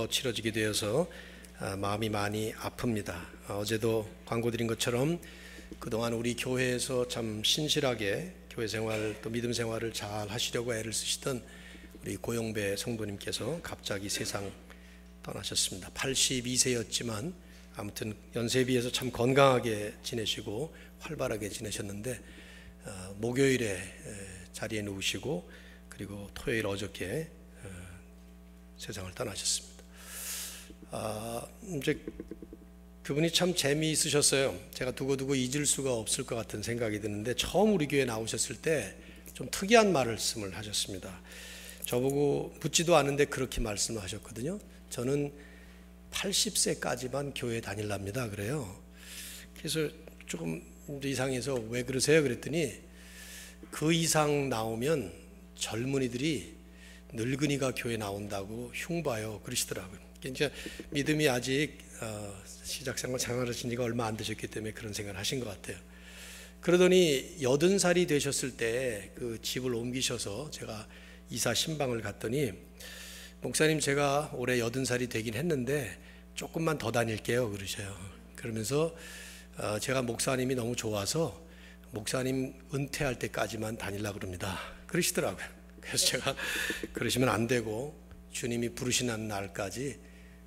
치러지게 되어서 마음이 많이 아픕니다. 어제도 광고 드린 것처럼 그동안 우리 교회에서 참 신실하게 교회 생활 또 믿음 생활을 잘 하시려고 애를 쓰시던 우리 고영배 성도님께서 갑자기 세상 떠나셨습니다. 82세였지만 아무튼 연세에 비해서 참 건강하게 지내시고 활발하게 지내셨는데 목요일에 자리에 누우시고 그리고 토요일 어저께 세상을 떠나셨습니다. 이제 그분이 참 재미있으셨어요. 제가 두고두고 잊을 수가 없을 것 같은 생각이 드는데 처음 우리 교회 나오셨을 때 좀 특이한 말씀을 하셨습니다. 저보고 묻지도 않은데 그렇게 말씀을 하셨거든요. 저는 80세까지만 교회 다닐랍니다. 그래요. 그래서 조금 이상해서 왜 그러세요? 그랬더니 그 이상 나오면 젊은이들이 늙은이가 교회 나온다고 흉봐요. 그러시더라고요. 그러니까 믿음이 아직 시작생활 생활하신 지가 얼마 안 되셨기 때문에 그런 생각을 하신 것 같아요. 그러더니 80살이 되셨을 때 그 집을 옮기셔서 제가 이사 신방을 갔더니 목사님 제가 올해 80살이 되긴 했는데 조금만 더 다닐게요 그러셔요. 그러면서 제가 목사님이 너무 좋아서 목사님 은퇴할 때까지만 다니려고 그럽니다. 그러시더라고요. 그래서 제가 그러시면 안 되고 주님이 부르시는 날까지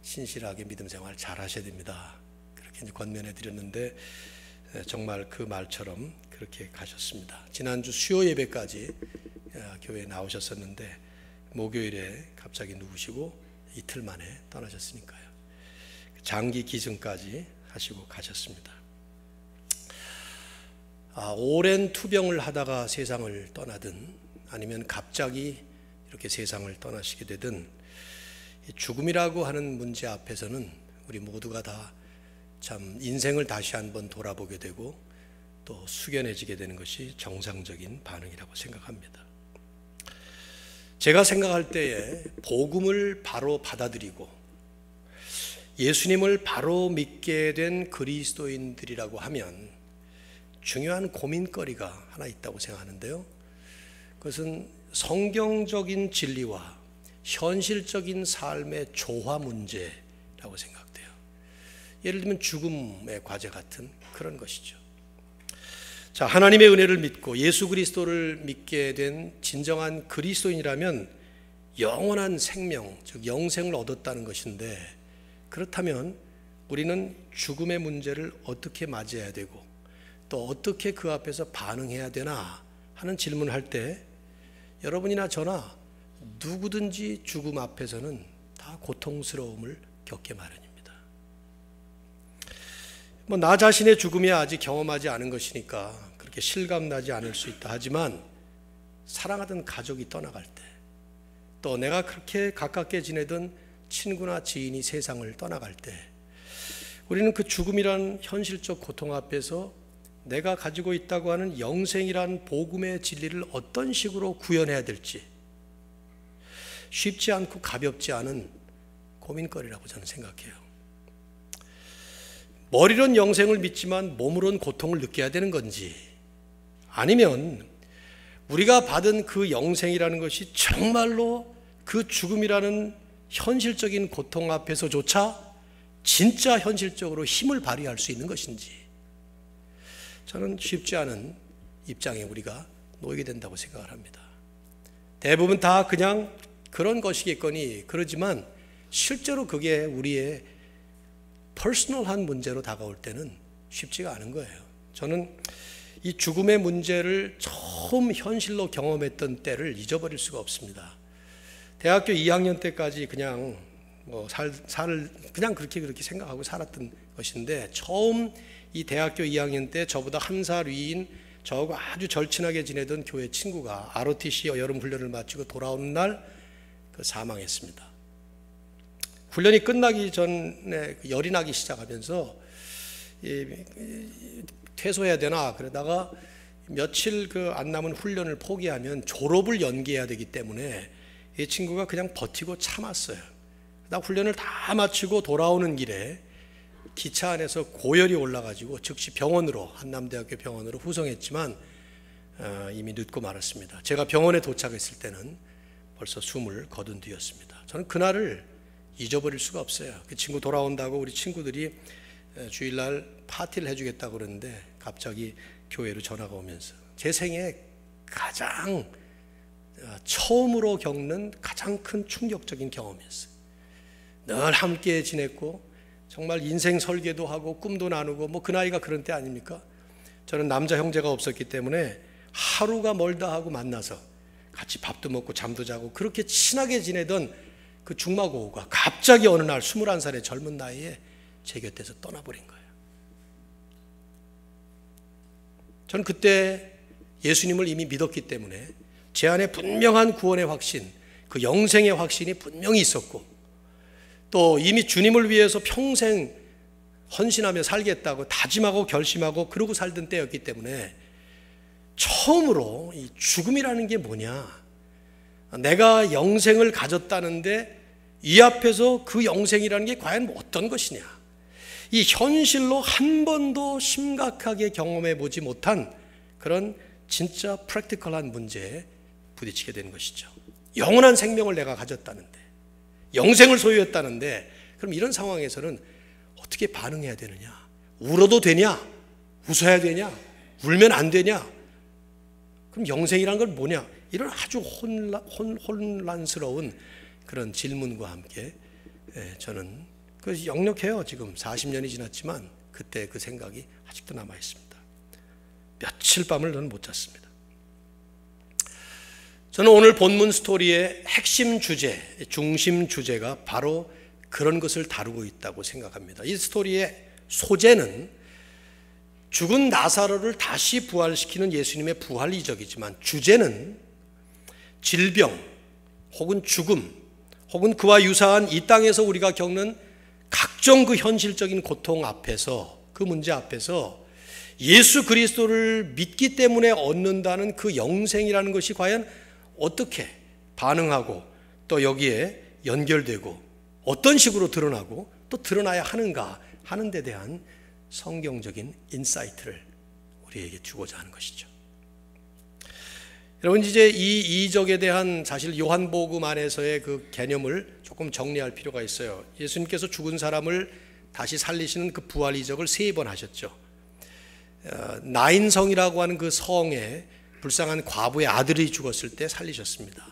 신실하게 믿음 생활 잘 하셔야 됩니다. 그렇게 이제 권면해 드렸는데 정말 그 말처럼 그렇게 가셨습니다. 지난주 수요 예배까지 교회에 나오셨었는데 목요일에 갑자기 누우시고 이틀 만에 떠나셨으니까요. 장기 기증까지 하시고 가셨습니다. 오랜 투병을 하다가 세상을 떠나든 아니면 갑자기 이렇게 세상을 떠나시게 되든 죽음이라고 하는 문제 앞에서는 우리 모두가 다 참 인생을 다시 한번 돌아보게 되고 또 숙연해지게 되는 것이 정상적인 반응이라고 생각합니다. 제가 생각할 때에 복음을 바로 받아들이고 예수님을 바로 믿게 된 그리스도인들이라고 하면 중요한 고민거리가 하나 있다고 생각하는데요. 그것은 성경적인 진리와 현실적인 삶의 조화 문제라고 생각돼요. 예를 들면 죽음의 과제 같은 그런 것이죠. 자, 하나님의 은혜를 믿고 예수 그리스도를 믿게 된 진정한 그리스도인이라면 영원한 생명, 즉 영생을 얻었다는 것인데 그렇다면 우리는 죽음의 문제를 어떻게 맞이해야 되고 또 어떻게 그 앞에서 반응해야 되나 하는 질문을 할 때 여러분이나 저나 누구든지 죽음 앞에서는 다 고통스러움을 겪게 마련입니다. 나 자신의 죽음이 아직 경험하지 않은 것이니까 그렇게 실감나지 않을 수 있다 하지만 사랑하던 가족이 떠나갈 때 또 내가 그렇게 가깝게 지내던 친구나 지인이 세상을 떠나갈 때 우리는 그 죽음이라는 현실적 고통 앞에서 내가 가지고 있다고 하는 영생이라는 복음의 진리를 어떤 식으로 구현해야 될지 쉽지 않고 가볍지 않은 고민거리라고 저는 생각해요. 머리로는 영생을 믿지만 몸으로는 고통을 느껴야 되는 건지 아니면 우리가 받은 그 영생이라는 것이 정말로 그 죽음이라는 현실적인 고통 앞에서조차 진짜 현실적으로 힘을 발휘할 수 있는 것인지 저는 쉽지 않은 입장에 우리가 놓이게 된다고 생각을 합니다. 대부분 다 그냥 그런 것이겠거니 그러지만 실제로 그게 우리의 퍼스널한 문제로 다가올 때는 쉽지가 않은 거예요. 저는 이 죽음의 문제를 처음 현실로 경험했던 때를 잊어버릴 수가 없습니다. 대학교 2학년 때까지 그냥 그냥 그렇게 생각하고 살았던 것인데 처음 이 대학교 2학년 때 저보다 한 살 위인 저하고 아주 절친하게 지내던 교회 친구가 ROTC 여름 훈련을 마치고 돌아오는 날 사망했습니다. 훈련이 끝나기 전에 열이 나기 시작하면서 퇴소해야 되나 그러다가 며칠 안 남은 훈련을 포기하면 졸업을 연기해야 되기 때문에 이 친구가 그냥 버티고 참았어요. 그러다 훈련을 다 마치고 돌아오는 길에 기차 안에서 고열이 올라가지고 즉시 병원으로 한남대학교 병원으로 후송했지만 이미 늦고 말았습니다. 제가 병원에 도착했을 때는 벌써 숨을 거둔 뒤였습니다. 저는 그날을 잊어버릴 수가 없어요. 그 친구 돌아온다고 우리 친구들이 주일날 파티를 해주겠다고 그러는데 갑자기 교회로 전화가 오면서 제 생에 가장 처음으로 겪는 가장 큰 충격적인 경험이었어요. 늘 함께 지냈고 정말 인생 설계도 하고 꿈도 나누고 뭐 그 나이가 그런 때 아닙니까? 저는 남자 형제가 없었기 때문에 하루가 멀다 하고 만나서 같이 밥도 먹고 잠도 자고 그렇게 친하게 지내던 그 중마고우가 갑자기 어느 날 21살의 젊은 나이에 제 곁에서 떠나버린 거예요. 저는 그때 예수님을 이미 믿었기 때문에 제 안에 분명한 구원의 확신, 그 영생의 확신이 분명히 있었고 또 이미 주님을 위해서 평생 헌신하며 살겠다고 다짐하고 결심하고 그러고 살던 때였기 때문에 처음으로 이 죽음이라는 게 뭐냐, 내가 영생을 가졌다는데 이 앞에서 그 영생이라는 게 과연 어떤 것이냐, 이 현실로 한 번도 심각하게 경험해 보지 못한 그런 진짜 프랙티컬한 문제에 부딪히게 되는 것이죠. 영원한 생명을 내가 가졌다는데, 영생을 소유했다는데, 그럼 이런 상황에서는 어떻게 반응해야 되느냐? 울어도 되냐? 웃어야 되냐? 울면 안 되냐? 그럼 영생이란 건 뭐냐? 이런 아주 혼란스러운 그런 질문과 함께 저는 그 역력해요. 지금 40년이 지났지만 그때 그 생각이 아직도 남아 있습니다. 며칠 밤을 저는 못 잤습니다. 저는 오늘 본문 스토리의 핵심 주제, 중심 주제가 바로 그런 것을 다루고 있다고 생각합니다. 이 스토리의 소재는 죽은 나사로를 다시 부활시키는 예수님의 부활 이적이지만 주제는 질병 혹은 죽음 혹은 그와 유사한 이 땅에서 우리가 겪는 각종 그 현실적인 고통 앞에서, 그 문제 앞에서 예수 그리스도를 믿기 때문에 얻는다는 그 영생이라는 것이 과연 어떻게 반응하고 또 여기에 연결되고 어떤 식으로 드러나고 또 드러나야 하는가 하는 데 대한 성경적인 인사이트를 우리에게 주고자 하는 것이죠. 여러분, 이제 이 이적에 대한 사실 요한복음 안에서의 그 개념을 조금 정리할 필요가 있어요. 예수님께서 죽은 사람을 다시 살리시는 그 부활 이적을 3번 하셨죠. 나인성이라고 하는 그 성에 불쌍한 과부의 아들이 죽었을 때 살리셨습니다.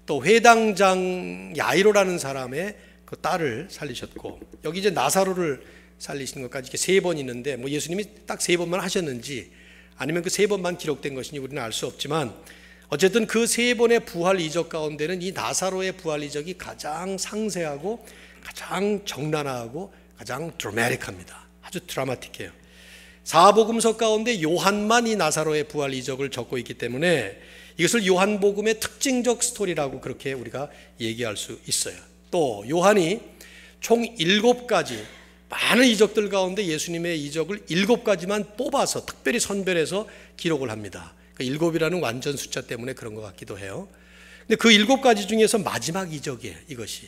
또 회당장 야이로라는 사람의 그 딸을 살리셨고, 여기 이제 나사로를 살리시는 것까지 이렇게 3번 있는데, 뭐 예수님이 딱 3번만 하셨는지 아니면 그 3번만 기록된 것인지 우리는 알 수 없지만 어쨌든 그 3번의 부활 이적 가운데는 이 나사로의 부활 이적이 가장 상세하고 가장 적나라하고 가장 드라마틱합니다. 아주 드라마틱해요. 사복음서 가운데 요한만 이 나사로의 부활 이적을 적고 있기 때문에 이것을 요한복음의 특징적 스토리라고 그렇게 우리가 얘기할 수 있어요. 또 요한이 총 7가지 많은 이적들 가운데 예수님의 이적을 7가지만 뽑아서 특별히 선별해서 기록을 합니다. 그 7이라는 완전 숫자 때문에 그런 것 같기도 해요. 근데 그 7가지 중에서 마지막 이적이에요, 이것이.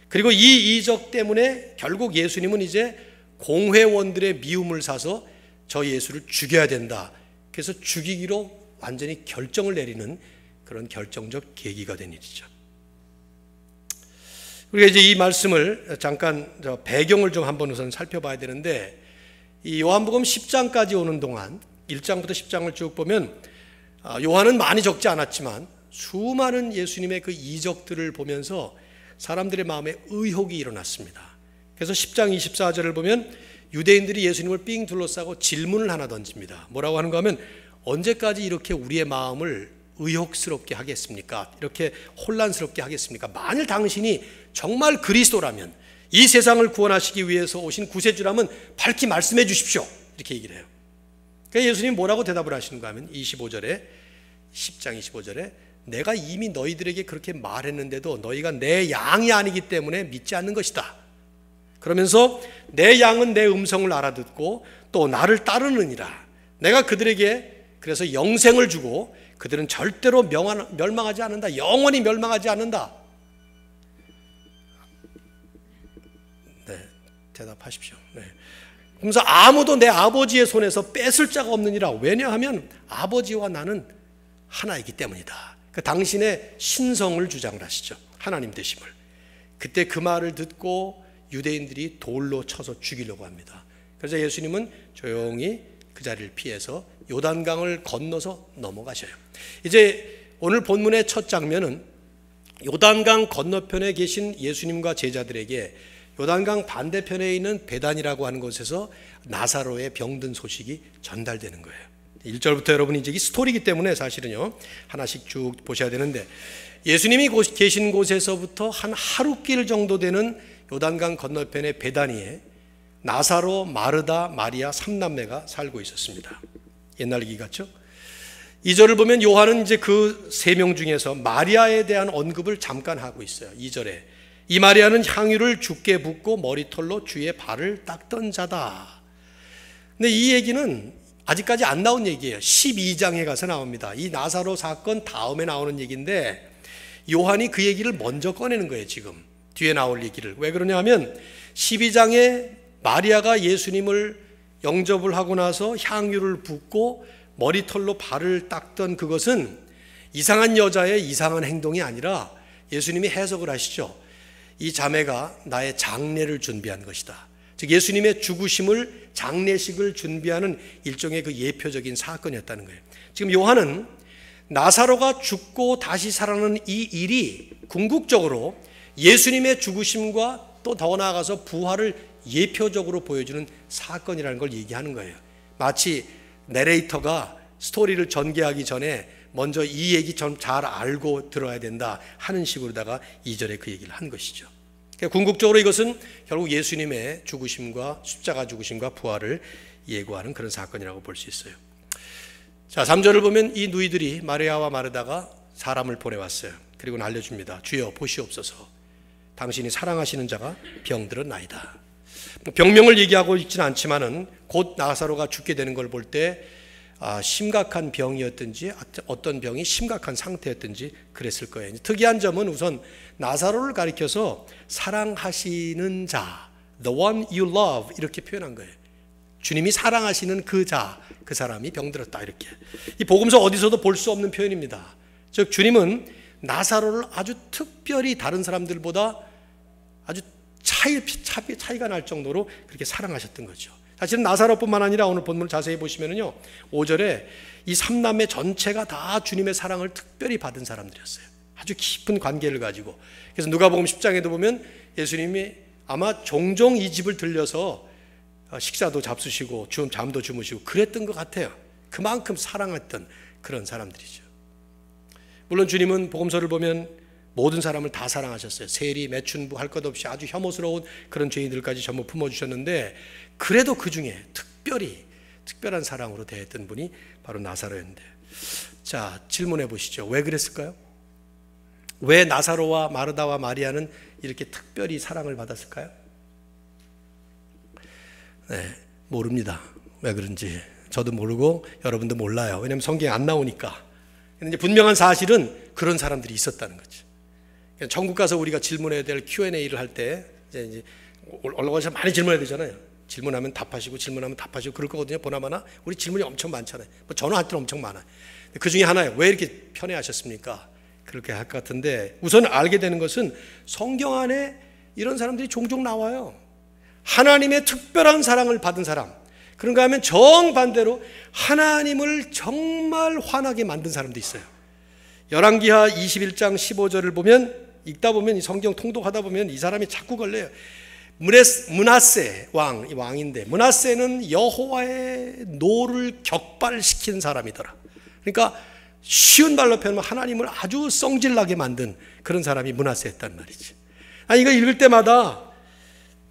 그리고 이 이적 때문에 결국 예수님은 이제 공회원들의 미움을 사서 저 예수를 죽여야 된다. 그래서 죽이기로 완전히 결정을 내리는 그런 결정적 계기가 된 일이죠. 우리가 이제 이 말씀을 잠깐 배경을 좀 한번 우선 살펴봐야 되는데, 이 요한복음 10장까지 오는 동안 1장부터 10장을 쭉 보면 요한은 많이 적지 않았지만 수많은 예수님의 그 이적들을 보면서 사람들의 마음에 의혹이 일어났습니다. 그래서 10장 24절을 보면 유대인들이 예수님을 삥 둘러싸고 질문을 하나 던집니다. 뭐라고 하는가 하면, 언제까지 이렇게 우리의 마음을 의혹스럽게 하겠습니까? 이렇게 혼란스럽게 하겠습니까? 만일 당신이 정말 그리스도라면, 이 세상을 구원하시기 위해서 오신 구세주라면 밝히 말씀해 주십시오. 이렇게 얘기를 해요. 그러니까 예수님이 뭐라고 대답을 하시는가 하면 25절에, 10장 25절에 내가 이미 너희들에게 그렇게 말했는데도 너희가 내 양이 아니기 때문에 믿지 않는 것이다. 그러면서 내 양은 내 음성을 알아듣고 또 나를 따르느니라. 내가 그들에게 그래서 영생을 주고 그들은 절대로 멸망하지 않는다. 영원히 멸망하지 않는다. 네, 대답하십시오. 네. 그러면서 아무도 내 아버지의 손에서 뺏을 자가 없느니라. 왜냐하면 아버지와 나는 하나이기 때문이다. 그 당신의 신성을 주장을 하시죠. 하나님 되심을. 그때 그 말을 듣고 유대인들이 돌로 쳐서 죽이려고 합니다. 그래서 예수님은 조용히 그 자리를 피해서 요단강을 건너서 넘어가셔요. 이제 오늘 본문의 첫 장면은 요단강 건너편에 계신 예수님과 제자들에게 요단강 반대편에 있는 베단이라고 하는 곳에서 나사로의 병든 소식이 전달되는 거예요. 1절부터 여러분이 이제 이 스토리이기 때문에 사실은요 하나씩 쭉 보셔야 되는데, 예수님이 계신 곳에서부터 한 하루길 정도 되는 요단강 건너편의 베다니에 나사로, 마르다, 마리아 3남매가 살고 있었습니다. 옛날 얘기 같죠? 2절을 보면 요한은 이제 그 3명 중에서 마리아에 대한 언급을 잠깐 하고 있어요. 2절에 이 마리아는 향유를 주께 붓고 머리털로 주의 발을 닦던 자다. 근데 이 얘기는 아직까지 안 나온 얘기예요. 12장에 가서 나옵니다. 이 나사로 사건 다음에 나오는 얘기인데 요한이 그 얘기를 먼저 꺼내는 거예요. 지금 뒤에 나올 얘기를. 왜 그러냐 하면 12장에 마리아가 예수님을 영접을 하고 나서 향유를 붓고 머리털로 발을 닦던 그것은 이상한 여자의 이상한 행동이 아니라 예수님이 해석을 하시죠. 이 자매가 나의 장례를 준비한 것이다. 즉 예수님의 죽으심을, 장례식을 준비하는 일종의 그 예표적인 사건이었다는 거예요. 지금 요한은 나사로가 죽고 다시 살아나는 이 일이 궁극적으로 예수님의 죽으심과 또 더 나아가서 부활을 예표적으로 보여주는 사건이라는 걸 얘기하는 거예요. 마치 내레이터가 스토리를 전개하기 전에 먼저 이 얘기 좀 잘 알고 들어야 된다 하는 식으로다가 2절에 그 얘기를 한 것이죠. 그러니까 궁극적으로 이것은 결국 예수님의 죽으심과 십자가 죽으심과 부활을 예고하는 그런 사건이라고 볼 수 있어요. 자, 3절을 보면 이 누이들이 마리아와 마르다가 사람을 보내왔어요. 그리고 알려줍니다. 주여 보시옵소서, 당신이 사랑하시는 자가 병들었나이다. 병명을 얘기하고 있지는 않지만은 곧 나사로가 죽게 되는 걸 볼 때 심각한 병이었든지 어떤 병이 심각한 상태였든지 그랬을 거예요. 특이한 점은 우선 나사로를 가리켜서 사랑하시는 자, the one you love 이렇게 표현한 거예요. 주님이 사랑하시는 그 자, 그 사람이 병들었다 이렇게. 이 복음서 어디서도 볼 수 없는 표현입니다. 즉 주님은 나사로를 아주 특별히 다른 사람들보다 아주 차이가 날 정도로 그렇게 사랑하셨던 거죠. 사실은 나사로뿐만 아니라 오늘 본문을 자세히 보시면요 5절에 이 3남매 전체가 다 주님의 사랑을 특별히 받은 사람들이었어요. 아주 깊은 관계를 가지고. 그래서 누가복음 10장에도 보면 예수님이 아마 종종 이 집을 들려서 식사도 잡수시고 잠도 주무시고 그랬던 것 같아요. 그만큼 사랑했던 그런 사람들이죠. 물론 주님은 복음서를 보면 모든 사람을 다 사랑하셨어요. 세리, 매춘부 할 것 없이 아주 혐오스러운 그런 죄인들까지 전부 품어주셨는데 그래도 그 중에 특별한 사랑으로 대했던 분이 바로 나사로였는데, 자 질문해 보시죠. 왜 그랬을까요? 왜 나사로와 마르다와 마리아는 이렇게 특별히 사랑을 받았을까요? 네, 모릅니다. 왜 그런지 저도 모르고 여러분도 몰라요. 왜냐하면 성경에 안 나오니까. 근데 분명한 사실은 그런 사람들이 있었다는 거죠. 천국 가서 우리가 질문해야 될 Q&A를 할 때 이제 올라가서 많이 질문해야 되잖아요. 질문하면 답하시고 질문하면 답하시고 그럴 거거든요. 보나마나 우리 질문이 엄청 많잖아요. 뭐 전화할 때는 엄청 많아요. 그 중에 하나예요. 왜 이렇게 편애하셨습니까? 그렇게 할 것 같은데 우선 알게 되는 것은 성경 안에 이런 사람들이 종종 나와요. 하나님의 특별한 사랑을 받은 사람. 그런가 하면 정반대로 하나님을 정말 화나게 만든 사람도 있어요. 열왕기하 21장 15절을 보면 읽다 보면 이 성경 통독하다 보면 이 사람이 자꾸 걸려요. 므낫세 왕인데 므낫세는 여호와의 노를 격발시킨 사람이더라. 그러니까 쉬운 말로 표현하면 하나님을 아주 성질나게 만든 그런 사람이 므낫세였단 말이지. 이거 읽을 때마다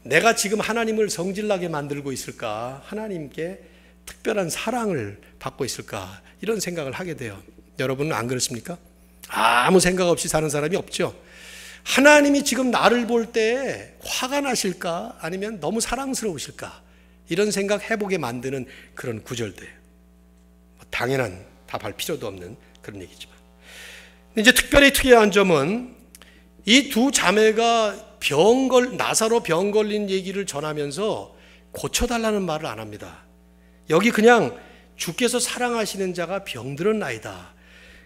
내가 지금 하나님을 성질나게 만들고 있을까? 하나님께 특별한 사랑을 받고 있을까? 이런 생각을 하게 돼요. 여러분은 안 그렇습니까? 아무 생각 없이 사는 사람이 없죠. 하나님이 지금 나를 볼 때 화가 나실까? 아니면 너무 사랑스러우실까? 이런 생각 해보게 만드는 그런 구절들. 당연한 답할 필요도 없는 그런 얘기지만. 이제 특별히 특이한 점은 이 두 자매가 나사로 병 걸린 얘기를 전하면서 고쳐달라는 말을 안 합니다. 여기 그냥 주께서 사랑하시는 자가 병들었나이다.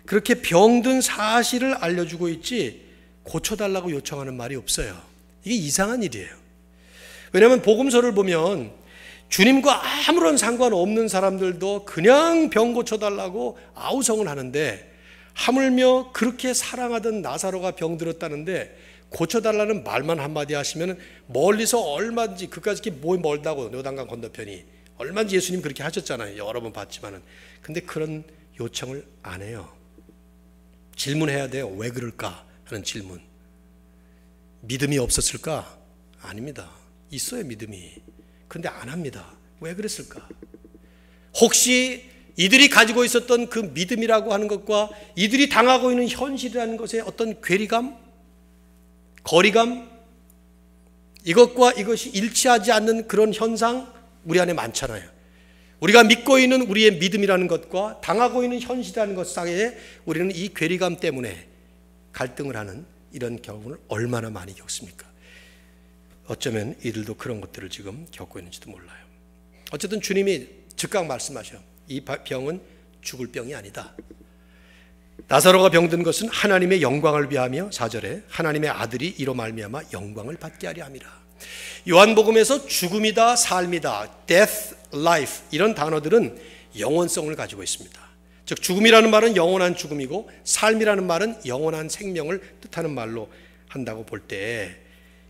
그렇게 병든 사실을 알려주고 있지 고쳐달라고 요청하는 말이 없어요. 이게 이상한 일이에요. 왜냐하면 복음서를 보면 주님과 아무런 상관없는 사람들도 그냥 병 고쳐달라고 아우성을 하는데, 하물며 그렇게 사랑하던 나사로가 병들었다는데 고쳐달라는 말만 한마디 하시면 멀리서 얼마든지, 그까지 이렇게 뭐 멀다고, 요단강 건너편이 얼마든지 예수님 그렇게 하셨잖아요. 여러 번 봤지만은. 근데 그런 요청을 안 해요. 질문해야 돼요. 왜 그럴까 하는 질문. 믿음이 없었을까? 아닙니다. 있어요, 믿음이. 근데 안 합니다. 왜 그랬을까? 혹시 이들이 가지고 있었던 그 믿음이라고 하는 것과 이들이 당하고 있는 현실이라는 것의 어떤 괴리감, 거리감, 이것과 이것이 일치하지 않는 그런 현상 우리 안에 많잖아요. 우리가 믿고 있는 우리의 믿음이라는 것과 당하고 있는 현실이라는 것 사이에 우리는 이 괴리감 때문에 갈등을 하는 이런 경우를 얼마나 많이 겪습니까? 어쩌면 이들도 그런 것들을 지금 겪고 있는지도 몰라요. 어쨌든 주님이 즉각 말씀하셔. 이 병은 죽을 병이 아니다. 나사로가 병든 것은 하나님의 영광을 위하며, 4절에 하나님의 아들이 이로 말미암아 영광을 받게 하려 함이라. 요한복음에서 죽음이다, 삶이다, death, life 이런 단어들은 영원성을 가지고 있습니다. 즉 죽음이라는 말은 영원한 죽음이고 삶이라는 말은 영원한 생명을 뜻하는 말로 한다고 볼 때,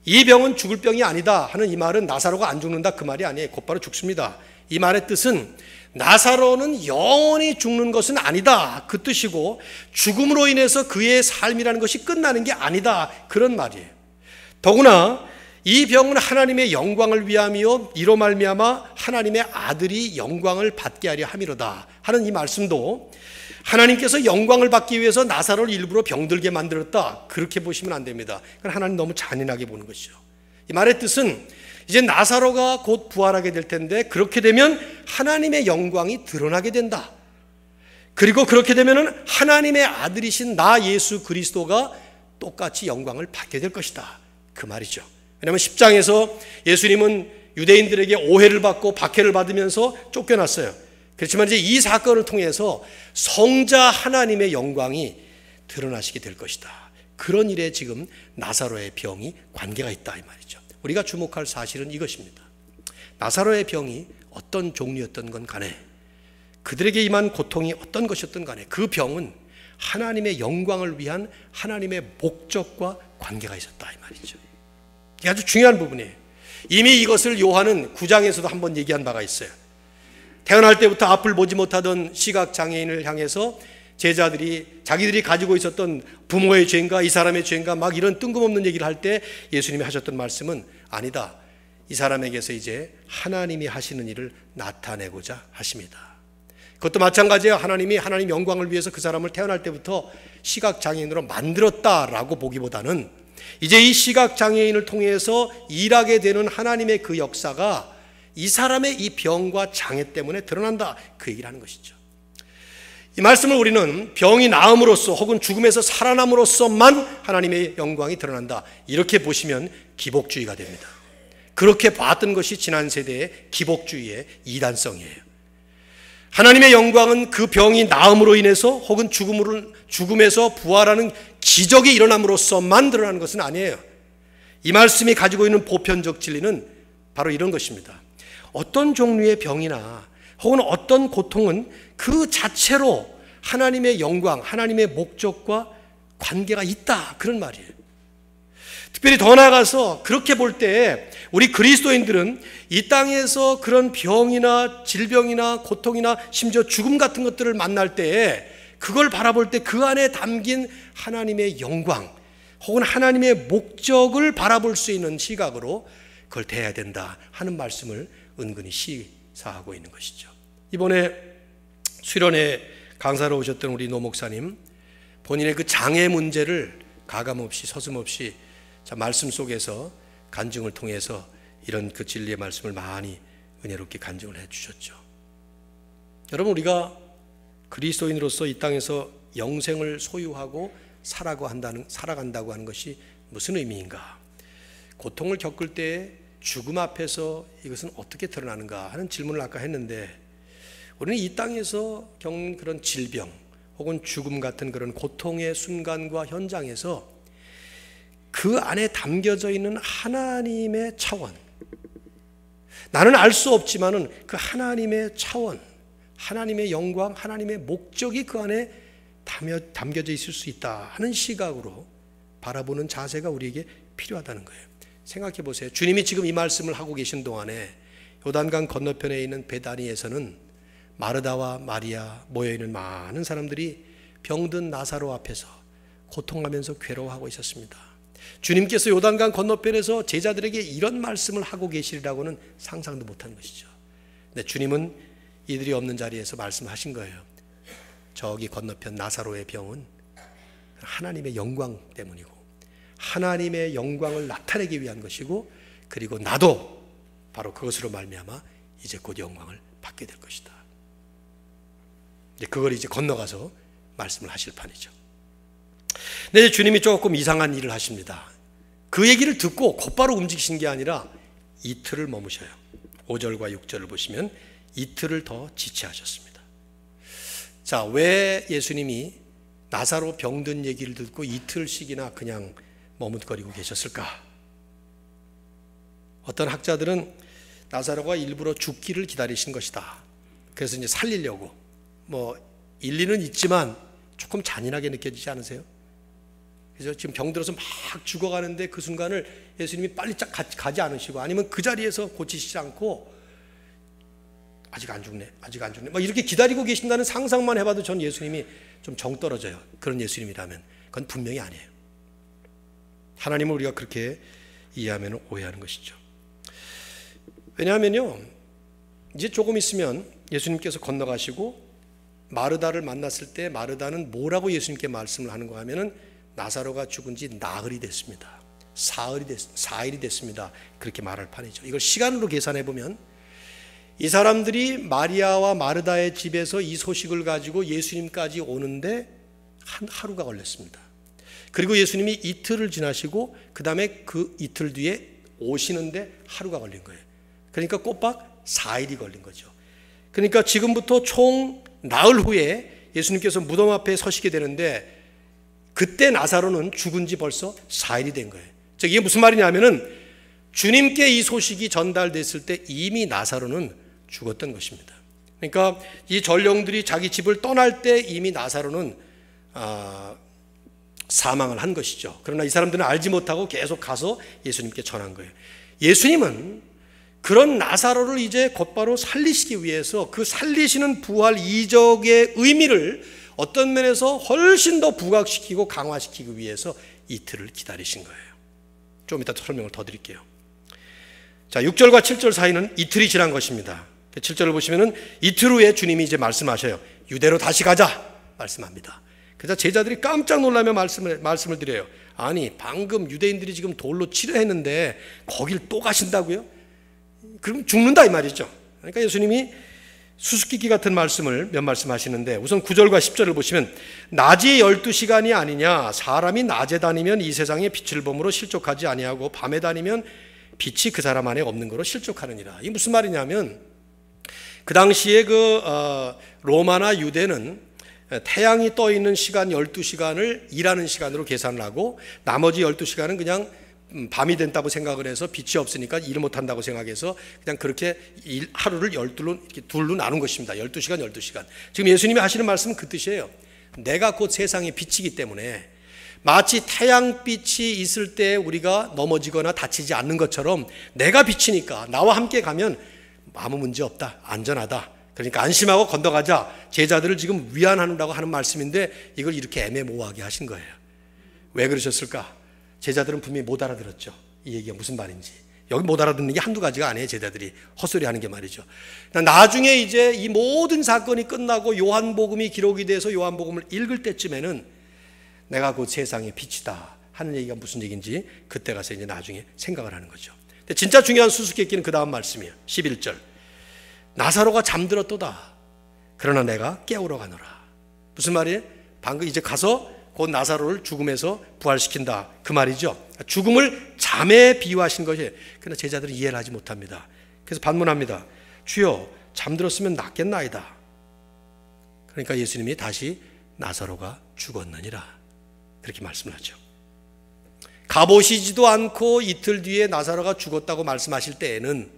이 병은 죽을 병이 아니다 하는 이 말은 나사로가 안 죽는다 그 말이 아니에요. 곧바로 죽습니다. 이 말의 뜻은 나사로는 영원히 죽는 것은 아니다 그 뜻이고, 죽음으로 인해서 그의 삶이라는 것이 끝나는 게 아니다 그런 말이에요. 더구나 이 병은 하나님의 영광을 위하며 이로 말미암아 하나님의 아들이 영광을 받게 하려 함이로다 하는 이 말씀도 하나님께서 영광을 받기 위해서 나사로를 일부러 병들게 만들었다 그렇게 보시면 안 됩니다. 그건 하나님 너무 잔인하게 보는 것이죠. 이 말의 뜻은 이제 나사로가 곧 부활하게 될 텐데, 그렇게 되면 하나님의 영광이 드러나게 된다. 그리고 그렇게 되면 하나님의 아들이신 나 예수 그리스도가 똑같이 영광을 받게 될 것이다 그 말이죠. 왜냐하면 10장에서 예수님은 유대인들에게 오해를 받고 박해를 받으면서 쫓겨났어요. 그렇지만 이제 이 사건을 통해서 성자 하나님의 영광이 드러나시게 될 것이다. 그런 일에 지금 나사로의 병이 관계가 있다 이 말이죠. 우리가 주목할 사실은 이것입니다. 나사로의 병이 어떤 종류였던 건 간에, 그들에게 임한 고통이 어떤 것이었던 간에 그 병은 하나님의 영광을 위한 하나님의 목적과 관계가 있었다 이 말이죠. 이게 아주 중요한 부분이에요. 이미 이것을 요한은 9장에서도 한번 얘기한 바가 있어요. 태어날 때부터 앞을 보지 못하던 시각장애인을 향해서 제자들이 자기들이 가지고 있었던 부모의 죄인가 이 사람의 죄인가 막 이런 뜬금없는 얘기를 할 때 예수님이 하셨던 말씀은 아니다. 이 사람에게서 이제 하나님이 하시는 일을 나타내고자 하십니다. 그것도 마찬가지예요. 하나님이 하나님 영광을 위해서 그 사람을 태어날 때부터 시각장애인으로 만들었다라고 보기보다는 이제 이 시각장애인을 통해서 일하게 되는 하나님의 그 역사가 이 사람의 이 병과 장애 때문에 드러난다 그 얘기를 하는 것이죠. 이 말씀을 우리는 병이 나음으로써 혹은 죽음에서 살아남으로써만 하나님의 영광이 드러난다 이렇게 보시면 기복주의가 됩니다. 그렇게 봤던 것이 지난 세대의 기복주의의 이단성이에요. 하나님의 영광은 그 병이 나음으로 인해서 혹은 죽음에서 부활하는 기적이 일어남으로써만 드러나는 것은 아니에요. 이 말씀이 가지고 있는 보편적 진리는 바로 이런 것입니다. 어떤 종류의 병이나 혹은 어떤 고통은 그 자체로 하나님의 영광, 하나님의 목적과 관계가 있다 그런 말이에요. 특별히 더 나아가서 그렇게 볼 때 우리 그리스도인들은 이 땅에서 그런 병이나 질병이나 고통이나 심지어 죽음 같은 것들을 만날 때에 그걸 바라볼 때 그 안에 담긴 하나님의 영광 혹은 하나님의 목적을 바라볼 수 있는 시각으로 그걸 대해야 된다 하는 말씀을 은근히 시사하고 있는 것이죠. 이번에 수련회 강사로 오셨던 우리 노 목사님, 본인의 그 장애 문제를 가감없이 서슴없이 말씀 속에서 간증을 통해서 이런 그 진리의 말씀을 많이 은혜롭게 간증을 해 주셨죠. 여러분, 우리가 그리스도인으로서 이 땅에서 영생을 소유하고 살아간다고 하는 것이 무슨 의미인가? 고통을 겪을 때 죽음 앞에서 이것은 어떻게 드러나는가 하는 질문을 아까 했는데, 우리는 이 땅에서 겪는 그런 질병 혹은 죽음 같은 그런 고통의 순간과 현장에서 그 안에 담겨져 있는 하나님의 차원, 나는 알 수 없지만은 그 하나님의 차원, 하나님의 영광, 하나님의 목적이 그 안에 담겨져 있을 수 있다 하는 시각으로 바라보는 자세가 우리에게 필요하다는 거예요. 생각해 보세요. 주님이 지금 이 말씀을 하고 계신 동안에 요단강 건너편에 있는 베다니에서는 마르다와 마리아 모여있는 많은 사람들이 병든 나사로 앞에서 고통하면서 괴로워하고 있었습니다. 주님께서 요단강 건너편에서 제자들에게 이런 말씀을 하고 계시리라고는 상상도 못한 것이죠. 근데 주님은 이들이 없는 자리에서 말씀하신 거예요. 저기 건너편 나사로의 병은 하나님의 영광 때문이고 하나님의 영광을 나타내기 위한 것이고, 그리고 나도 바로 그것으로 말미암아 이제 곧 영광을 받게 될 것이다. 그걸 이제 건너가서 말씀을 하실 판이죠. 근데 주님이 조금 이상한 일을 하십니다. 그 얘기를 듣고 곧바로 움직이신 게 아니라 이틀을 머무셔요. 5절과 6절을 보시면 이틀을 더 지체하셨습니다. 자, 왜 예수님이 나사로 병든 얘기를 듣고 이틀씩이나 그냥 머뭇거리고 계셨을까? 어떤 학자들은 나사로가 일부러 죽기를 기다리신 것이다. 그래서 이제 살리려고, 일리는 있지만 조금 잔인하게 느껴지지 않으세요? 그래서 지금 병들어서 막 죽어가는데 그 순간을 예수님이 빨리 쫙 가지 않으시고, 아니면 그 자리에서 고치시지 않고 아직 안 죽네 막 이렇게 기다리고 계신다는 상상만 해봐도 전 예수님이 좀 정 떨어져요. 그런 예수님이라면 그건 분명히 아니에요. 하나님을 우리가 그렇게 이해하면 오해하는 것이죠. 왜냐하면요, 이제 조금 있으면 예수님께서 건너가시고 마르다를 만났을 때 마르다는 뭐라고 예수님께 말씀을 하는가 하면은 나사로가 죽은 지 나흘이 됐습니다. 사일이 됐습니다. 그렇게 말할 판이죠. 이걸 시간으로 계산해 보면 이 사람들이 마리아와 마르다의 집에서 이 소식을 가지고 예수님까지 오는데 한 하루가 걸렸습니다. 그리고 예수님이 이틀을 지나시고 그 다음에 그 이틀 뒤에 오시는데 하루가 걸린 거예요. 그러니까 꼬박 4일이 걸린 거죠. 그러니까 지금부터 총 나흘 후에 예수님께서 무덤 앞에 서시게 되는데, 그때 나사로는 죽은 지 벌써 4일이 된 거예요. 즉 이게 무슨 말이냐면은 주님께 이 소식이 전달됐을 때 이미 나사로는 죽었던 것입니다. 그러니까 이 전령들이 자기 집을 떠날 때 이미 나사로는 사망을 한 것이죠. 그러나 이 사람들은 알지 못하고 계속 가서 예수님께 전한 거예요. 예수님은 그런 나사로를 이제 곧바로 살리시기 위해서 그 살리시는 부활 이적의 의미를 어떤 면에서 훨씬 더 부각시키고 강화시키기 위해서 이틀을 기다리신 거예요. 좀 이따 설명을 더 드릴게요. 자, 6절과 7절 사이는 이틀이 지난 것입니다. 7절을 보시면은 이틀 후에 주님이 이제 말씀하셔요. 유대로 다시 가자 말씀합니다. 그래서 제자들이 깜짝 놀라며 말씀을 드려요. 아니, 방금 유대인들이 지금 돌로 치려 했는데 거길 또 가신다고요? 그럼 죽는다 이 말이죠. 그러니까 예수님이 수수께끼 같은 말씀을 몇 말씀 하시는데, 우선 9절과 10절을 보시면 낮이 12시간이 아니냐, 사람이 낮에 다니면 이 세상에 빛을 범으로 실족하지 아니하고 밤에 다니면 빛이 그 사람 안에 없는 거로 실족하느니라. 이게 무슨 말이냐면, 그 당시에 로마나 유대는 태양이 떠 있는 시간 12시간을 일하는 시간으로 계산을 하고 나머지 12시간은 그냥 밤이 된다고 생각을 해서 빛이 없으니까 일 못한다고 생각해서 그냥 그렇게 하루를 12로 이렇게 둘로 나눈 것입니다. 12시간 12시간. 지금 예수님이 하시는 말씀은 그 뜻이에요. 내가 곧 세상의 빛이기 때문에 마치 태양빛이 있을 때 우리가 넘어지거나 다치지 않는 것처럼 내가 빛이니까 나와 함께 가면 아무 문제 없다, 안전하다, 그러니까 안심하고 건너가자, 제자들을 지금 위안하느라고 하는 말씀인데 이걸 이렇게 애매모호하게 하신 거예요. 왜 그러셨을까? 제자들은 분명히 못 알아들었죠. 이 얘기가 무슨 말인지. 여기 못 알아듣는 게 한두 가지가 아니에요. 제자들이 헛소리 하는 게 말이죠. 나중에 이제 이 모든 사건이 끝나고 요한복음이 기록이 돼서 요한복음을 읽을 때쯤에는 내가 곧 세상의 빛이다 하는 얘기가 무슨 얘기인지 그때 가서 이제 나중에 생각을 하는 거죠. 근데 진짜 중요한 수수께끼는 그 다음 말씀이에요. 11절. 나사로가 잠들었도다. 그러나 내가 깨우러 가노라. 무슨 말이에요? 방금 이제 가서 곧 나사로를 죽음에서 부활시킨다 그 말이죠. 죽음을 잠에 비유하신 것이에요. 그러나 제자들은 이해를 하지 못합니다. 그래서 반문합니다. 주여, 잠들었으면 낫겠나이다. 그러니까 예수님이 다시 나사로가 죽었느니라 그렇게 말씀을 하죠. 가보시지도 않고 이틀 뒤에 나사로가 죽었다고 말씀하실 때에는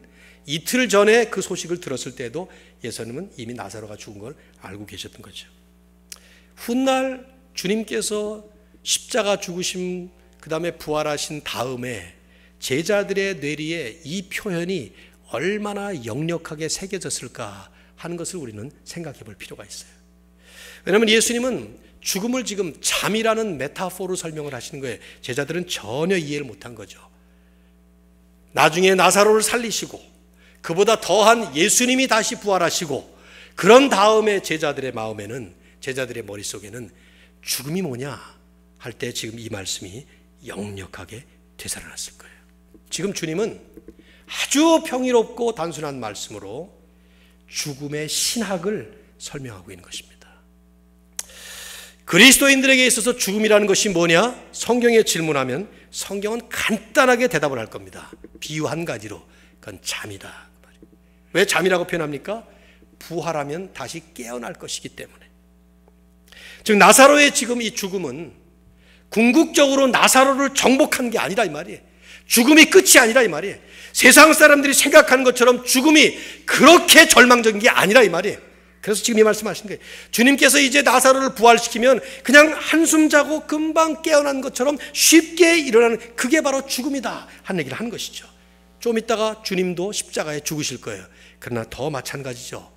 이틀 전에 그 소식을 들었을 때도 예수님은 이미 나사로가 죽은 걸 알고 계셨던 거죠. 훗날 주님께서 십자가 죽으심 그 다음에 부활하신 다음에 제자들의 뇌리에 이 표현이 얼마나 역력하게 새겨졌을까 하는 것을 우리는 생각해 볼 필요가 있어요. 왜냐하면 예수님은 죽음을 지금 잠이라는 메타포로 설명을 하시는 거예요. 제자들은 전혀 이해를 못한 거죠. 나중에 나사로를 살리시고 그보다 더한 예수님이 다시 부활하시고 그런 다음에 제자들의 마음에는, 제자들의 머릿속에는 죽음이 뭐냐 할 때 지금 이 말씀이 역력하게 되살아났을 거예요. 지금 주님은 아주 평이롭고 단순한 말씀으로 죽음의 신학을 설명하고 있는 것입니다. 그리스도인들에게 있어서 죽음이라는 것이 뭐냐? 성경에 질문하면 성경은 간단하게 대답을 할 겁니다. 비유 한 가지로. 그건 잠이다. 왜 잠이라고 표현합니까? 부활하면 다시 깨어날 것이기 때문에. 즉 나사로의 지금 이 죽음은 궁극적으로 나사로를 정복한 게 아니라 이 말이에요. 죽음이 끝이 아니라 이 말이에요. 세상 사람들이 생각하는 것처럼 죽음이 그렇게 절망적인 게 아니라 이 말이에요. 그래서 지금 이 말씀하신 거예요. 주님께서 이제 나사로를 부활시키면 그냥 한숨 자고 금방 깨어난 것처럼 쉽게 일어나는, 그게 바로 죽음이다 하는 얘기를 하는 것이죠. 좀 있다가 주님도 십자가에 죽으실 거예요. 그러나 더 마찬가지죠.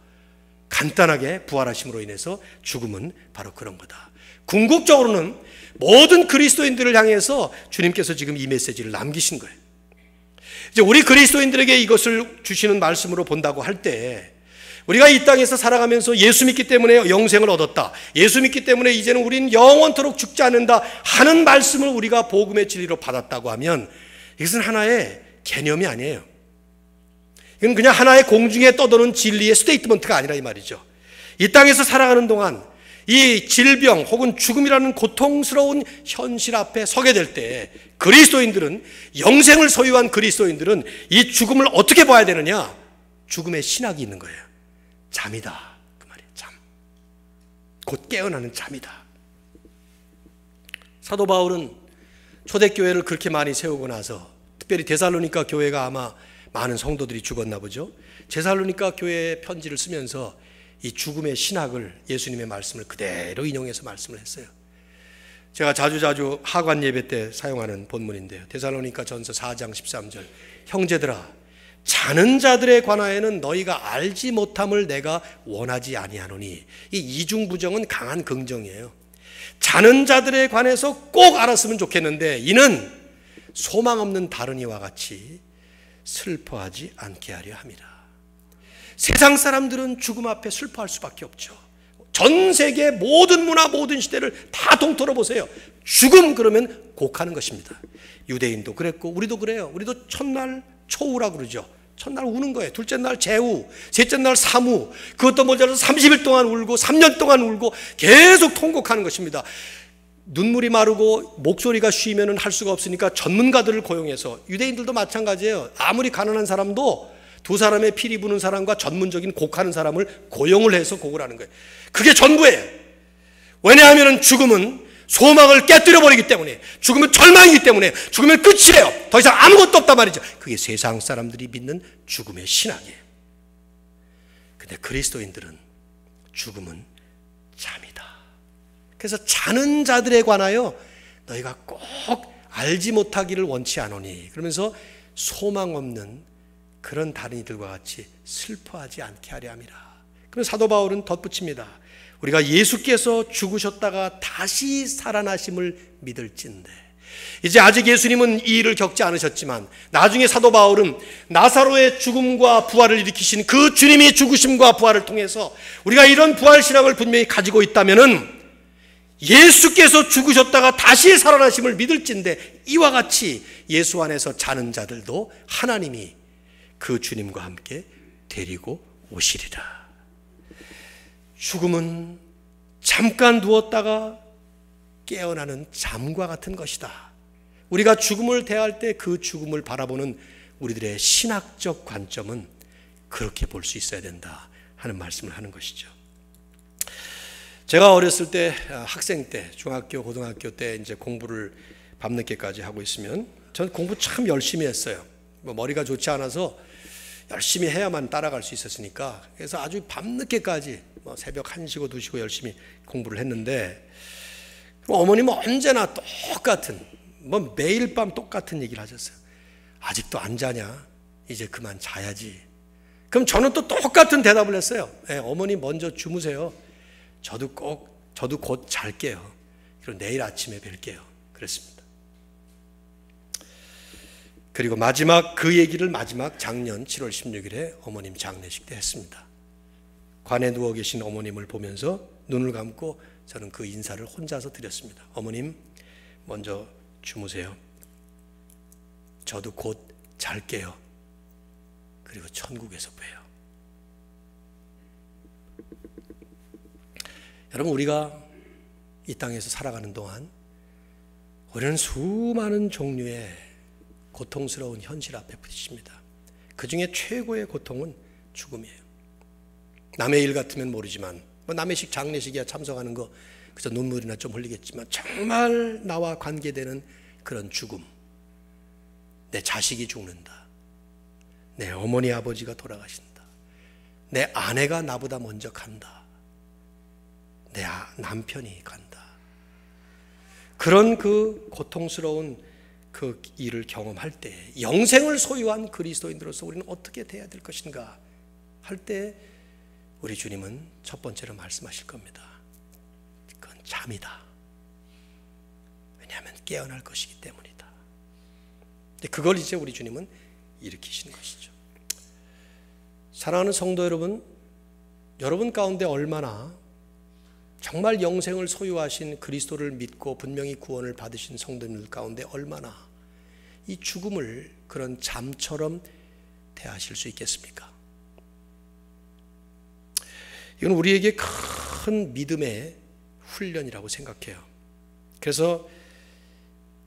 간단하게 부활하심으로 인해서 죽음은 바로 그런 거다. 궁극적으로는 모든 그리스도인들을 향해서 주님께서 지금 이 메시지를 남기신 거예요. 이제 우리 그리스도인들에게 이것을 주시는 말씀으로 본다고 할 때, 우리가 이 땅에서 살아가면서 예수 믿기 때문에 영생을 얻었다, 예수 믿기 때문에 이제는 우리는 영원토록 죽지 않는다 하는 말씀을 우리가 복음의 진리로 받았다고 하면 이것은 하나의 개념이 아니에요. 이건 그냥 하나의 공중에 떠도는 진리의 스테이트먼트가 아니라 이 말이죠. 이 땅에서 살아가는 동안 이 질병 혹은 죽음이라는 고통스러운 현실 앞에 서게 될 때 그리스도인들은, 영생을 소유한 그리스도인들은 이 죽음을 어떻게 봐야 되느냐? 죽음의 신학이 있는 거예요. 잠이다, 그 말이에요. 잠. 곧 깨어나는 잠이다. 사도 바울은 초대교회를 그렇게 많이 세우고 나서, 특별히 데살로니가 교회가 아마 많은 성도들이 죽었나 보죠. 데살로니가 교회에 편지를 쓰면서 이 죽음의 신학을, 예수님의 말씀을 그대로 인용해서 말씀을 했어요. 제가 자주 하관 예배 때 사용하는 본문인데요. 데살로니가 전서 4장 13절. 형제들아, 자는 자들에 관하여는 너희가 알지 못함을 내가 원하지 아니하노니. 이 이중부정은 강한 긍정이에요. 자는 자들에 관해서 꼭 알았으면 좋겠는데 이는 소망 없는 다른이와 같이 슬퍼하지 않게 하려 함이라. 세상 사람들은 죽음 앞에 슬퍼할 수밖에 없죠. 전 세계 모든 문화, 모든 시대를 다 동토로 보세요. 죽음 그러면 곡하는 것입니다. 유대인도 그랬고 우리도 그래요. 우리도 첫날 초우라고 그러죠. 첫날 우는 거예요. 둘째 날 제우, 셋째 날 사무, 그것도 모자라서 30일 동안 울고 3년 동안 울고 계속 통곡하는 것입니다. 눈물이 마르고 목소리가 쉬면은 할 수가 없으니까 전문가들을 고용해서, 유대인들도 마찬가지예요. 아무리 가난한 사람도 두 사람의 피리 부는 사람과 전문적인 곡하는 사람을 고용을 해서 곡을 하는 거예요. 그게 전부예요. 왜냐하면 죽음은 소망을 깨뜨려 버리기 때문에, 죽음은 절망이기 때문에, 죽으면 끝이에요. 더 이상 아무것도 없단 말이죠. 그게 세상 사람들이 믿는 죽음의 신학이에요. 근데 그리스도인들은 죽음은 잠이다. 그래서 자는 자들에 관하여 너희가 꼭 알지 못하기를 원치 않으니, 그러면서 소망 없는 그런 다른 이들과 같이 슬퍼하지 않게 하려 함이라. 그럼 사도 바울은 덧붙입니다. 우리가 예수께서 죽으셨다가 다시 살아나심을 믿을진대. 이제 아직 예수님은 이 일을 겪지 않으셨지만 나중에 사도 바울은 나사로의 죽음과 부활을 일으키신 그 주님이 죽으심과 부활을 통해서 우리가 이런 부활 신앙을 분명히 가지고 있다면은 예수께서 죽으셨다가 다시 살아나심을 믿을진대, 이와 같이 예수 안에서 자는 자들도 하나님이 그 주님과 함께 데리고 오시리라. 죽음은 잠깐 누웠다가 깨어나는 잠과 같은 것이다. 우리가 죽음을 대할 때 그 죽음을 바라보는 우리들의 신학적 관점은 그렇게 볼 수 있어야 된다 하는 말씀을 하는 것이죠. 제가 어렸을 때, 학생 때, 중학교, 고등학교 때 이제 공부를 밤늦게까지 하고 있으면, 전 공부 참 열심히 했어요. 뭐 머리가 좋지 않아서 열심히 해야만 따라갈 수 있었으니까, 그래서 아주 밤늦게까지 뭐 새벽 1시고 2시고 열심히 공부를 했는데, 어머님은 언제나 똑같은, 뭐 매일 밤 똑같은 얘기를 하셨어요. 아직도 안 자냐? 이제 그만 자야지. 그럼 저는 또 똑같은 대답을 했어요. 네, 어머니 먼저 주무세요. 저도 곧 잘게요. 그리고 내일 아침에 뵐게요. 그랬습니다. 그리고 그 얘기를 마지막 작년 7월 16일에 어머님 장례식 때 했습니다. 관에 누워 계신 어머님을 보면서 눈을 감고 저는 그 인사를 혼자서 드렸습니다. 어머님 먼저 주무세요. 저도 곧 잘게요. 그리고 천국에서 봬요. 여러분, 우리가 이 땅에서 살아가는 동안 우리는 수많은 종류의 고통스러운 현실 앞에 부딪힙니다. 그 중에 최고의 고통은 죽음이에요. 남의 일 같으면 모르지만, 뭐 남의 장례식이야 참석하는 거 그저 눈물이나 좀 흘리겠지만, 정말 나와 관계되는 그런 죽음, 내 자식이 죽는다, 내 어머니 아버지가 돌아가신다, 내 아내가 나보다 먼저 간다, 내 남편이 간다, 그런 그 고통스러운 그 일을 경험할 때, 영생을 소유한 그리스도인으로서 우리는 어떻게 돼야 될 것인가 할 때, 우리 주님은 첫 번째로 말씀하실 겁니다. 그건 잠이다. 왜냐하면 깨어날 것이기 때문이다. 근데 그걸 이제 우리 주님은 일으키시는 것이죠. 사랑하는 성도 여러분, 여러분 가운데 얼마나 정말 영생을 소유하신 그리스도를 믿고 분명히 구원을 받으신 성도님들 가운데 얼마나 이 죽음을 그런 잠처럼 대하실 수 있겠습니까? 이건 우리에게 큰 믿음의 훈련이라고 생각해요. 그래서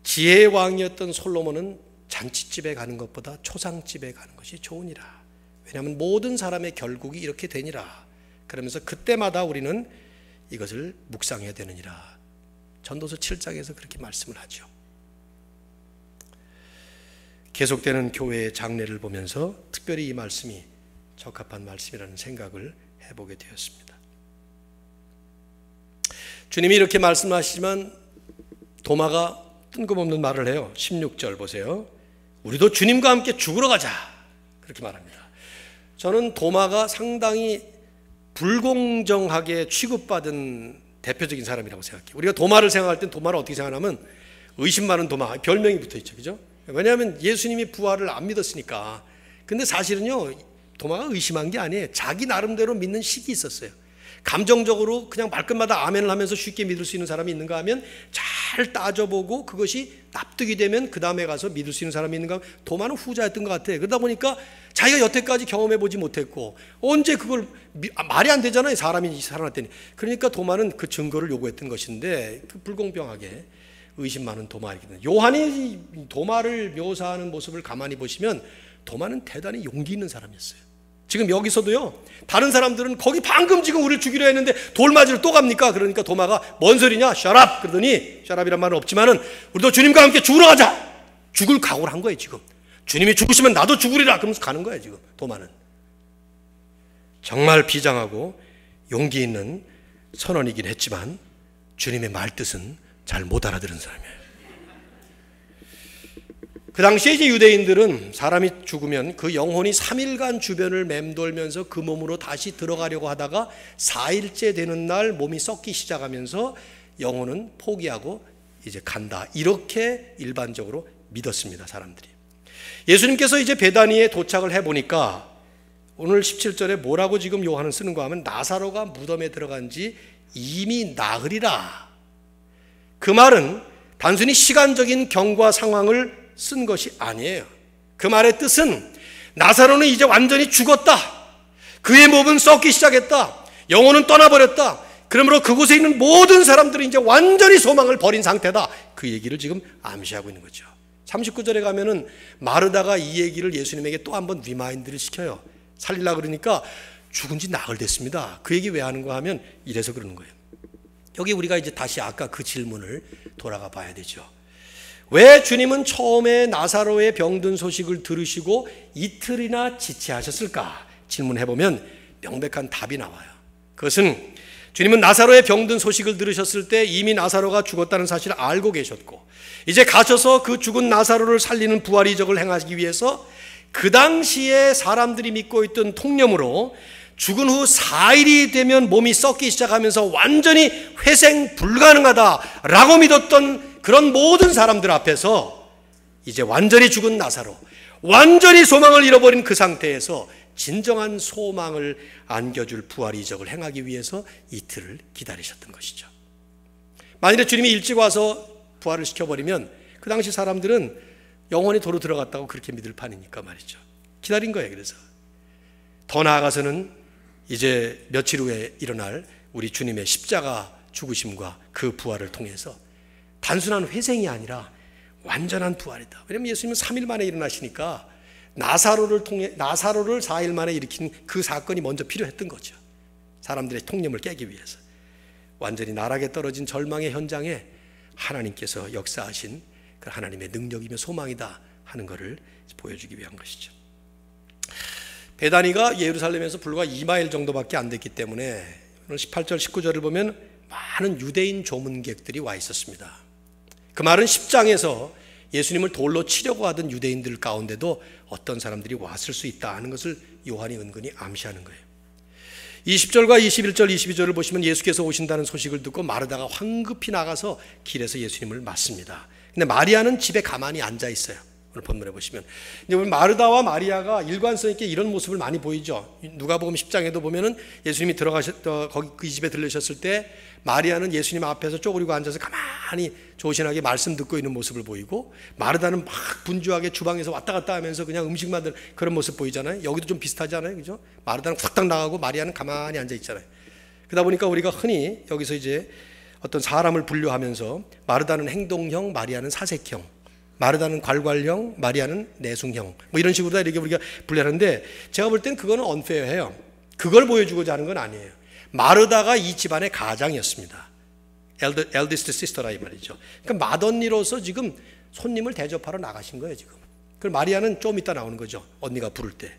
지혜의 왕이었던 솔로몬은 잔치집에 가는 것보다 초상집에 가는 것이 좋으니라. 왜냐하면 모든 사람의 결국이 이렇게 되니라. 그러면서 그때마다 우리는 이것을 묵상해야 되느니라. 전도서 7장에서 그렇게 말씀을 하죠. 계속되는 교회의 장례를 보면서 특별히 이 말씀이 적합한 말씀이라는 생각을 해보게 되었습니다. 주님이 이렇게 말씀하시지만 도마가 뜬금없는 말을 해요. 16절 보세요. 우리도 주님과 함께 죽으러 가자, 그렇게 말합니다. 저는 도마가 상당히 불공정하게 취급받은 대표적인 사람이라고 생각해요. 우리가 도마를 생각할 땐 도마를 어떻게 생각하냐면 의심 많은 도마, 별명이 붙어있죠. 그죠? 왜냐하면 예수님이 부활을 안 믿었으니까. 근데 사실은요, 도마가 의심한 게 아니에요. 자기 나름대로 믿는 식이 있었어요. 감정적으로 그냥 말끝마다 아멘을 하면서 쉽게 믿을 수 있는 사람이 있는가 하면 잘 따져보고 그것이 납득이 되면 그 다음에 가서 믿을 수 있는 사람이 있는가 하면 도마는 후자였던 것 같아요. 그러다 보니까 자기가 여태까지 경험해보지 못했고 언제 그걸 말이 안 되잖아요. 사람이 살아났더니. 그러니까 도마는 그 증거를 요구했던 것인데 그 불공평하게 의심 많은 도마이거든요. 요한이 도마를 묘사하는 모습을 가만히 보시면 도마는 대단히 용기 있는 사람이었어요. 지금 여기서도요, 다른 사람들은 거기 방금 지금 우리를 죽이려 했는데 돌 맞으러 또 갑니까? 그러니까 도마가 뭔 소리냐? Shut up! 그러더니, shut up이란 말은 없지만은 우리도 주님과 함께 죽으러 가자! 죽을 각오를 한 거예요, 지금. 주님이 죽으시면 나도 죽으리라! 그러면서 가는 거예요, 지금. 도마는. 정말 비장하고 용기 있는 선언이긴 했지만 주님의 말뜻은 잘 못 알아들은 사람이에요. 그 당시에 이제 유대인들은 사람이 죽으면 그 영혼이 3일간 주변을 맴돌면서 그 몸으로 다시 들어가려고 하다가 4일째 되는 날 몸이 썩기 시작하면서 영혼은 포기하고 이제 간다. 이렇게 일반적으로 믿었습니다, 사람들이. 예수님께서 이제 베다니에 도착을 해보니까 오늘 17절에 뭐라고 지금 요한은 쓰는가 하면 나사로가 무덤에 들어간 지 이미 나흘이라. 그 말은 단순히 시간적인 경과 상황을 쓴 것이 아니에요. 그 말의 뜻은 나사로는 이제 완전히 죽었다. 그의 몸은 썩기 시작했다. 영혼은 떠나버렸다. 그러므로 그곳에 있는 모든 사람들은 이제 완전히 소망을 버린 상태다. 그 얘기를 지금 암시하고 있는 거죠. 39절에 가면은 마르다가 이 얘기를 예수님에게 또 한번 리마인드를 시켜요. 살리려고 그러니까 죽은 지 나흘 됐습니다. 그 얘기 왜 하는가 하면 이래서 그러는 거예요. 여기 우리가 이제 다시 아까 그 질문을 돌아가 봐야 되죠. 왜 주님은 처음에 나사로의 병든 소식을 들으시고 이틀이나 지체하셨을까 질문해보면 명백한 답이 나와요. 그것은 주님은 나사로의 병든 소식을 들으셨을 때 이미 나사로가 죽었다는 사실을 알고 계셨고, 이제 가셔서 그 죽은 나사로를 살리는 부활 이적을 행하기 위해서 그 당시에 사람들이 믿고 있던 통념으로 죽은 후 4일이 되면 몸이 썩기 시작하면서 완전히 회생 불가능하다라고 믿었던 그런 모든 사람들 앞에서 이제 완전히 죽은 나사로, 완전히 소망을 잃어버린 그 상태에서 진정한 소망을 안겨줄 부활 이적을 행하기 위해서 이틀을 기다리셨던 것이죠. 만일에 주님이 일찍 와서 부활을 시켜버리면 그 당시 사람들은 영원히 도로 들어갔다고 그렇게 믿을 판이니까 말이죠. 기다린 거예요. 그래서 더 나아가서는 이제 며칠 후에 일어날 우리 주님의 십자가 죽으심과 그 부활을 통해서 단순한 회생이 아니라 완전한 부활이다. 왜냐하면 예수님은 3일 만에 일어나시니까 나사로를 4일 만에 일으킨 그 사건이 먼저 필요했던 거죠. 사람들의 통념을 깨기 위해서. 완전히 나락에 떨어진 절망의 현장에 하나님께서 역사하신 그 하나님의 능력이며 소망이다 하는 것을 보여주기 위한 것이죠. 베다니가 예루살렘에서 불과 2마일 정도밖에 안 됐기 때문에 18절 19절을 보면 많은 유대인 조문객들이 와 있었습니다. 그 말은 10장에서 예수님을 돌로 치려고 하던 유대인들 가운데도 어떤 사람들이 왔을 수 있다 하는 것을 요한이 은근히 암시하는 거예요. 20절과 21절 22절을 보시면 예수께서 오신다는 소식을 듣고 마르다가 황급히 나가서 길에서 예수님을 맞습니다. 근데 마리아는 집에 가만히 앉아 있어요. 오늘 본문에 보시면 이제 우리 마르다와 마리아가 일관성 있게 이런 모습을 많이 보이죠. 누가복음 10장에도 보면은 예수님이 거기 그 집에 들르셨을 때 마리아는 예수님 앞에서 쪼그리고 앉아서 가만히 조신하게 말씀 듣고 있는 모습을 보이고, 마르다는 막 분주하게 주방에서 왔다 갔다 하면서 그냥 음식 만드는 그런 모습 보이잖아요. 여기도 좀 비슷하잖아요. 그죠? 마르다는 후딱 나가고 마리아는 가만히 앉아 있잖아요. 그러다 보니까 우리가 흔히 여기서 이제 어떤 사람을 분류하면서 마르다는 행동형, 마리아는 사색형, 마르다는 괄괄형, 마리아는 내숭형, 뭐 이런 식으로 다 이렇게 우리가 분류하는데, 제가 볼 땐 그거는 unfair해요. 그걸 보여주고자 하는 건 아니에요. 마르다가 이 집안의 가장이었습니다. eldest sister라 이 말이죠. 그러니까 맏언니로서 지금 손님을 대접하러 나가신 거예요 지금. 그리고 마리아는 좀 이따 나오는 거죠. 언니가 부를 때.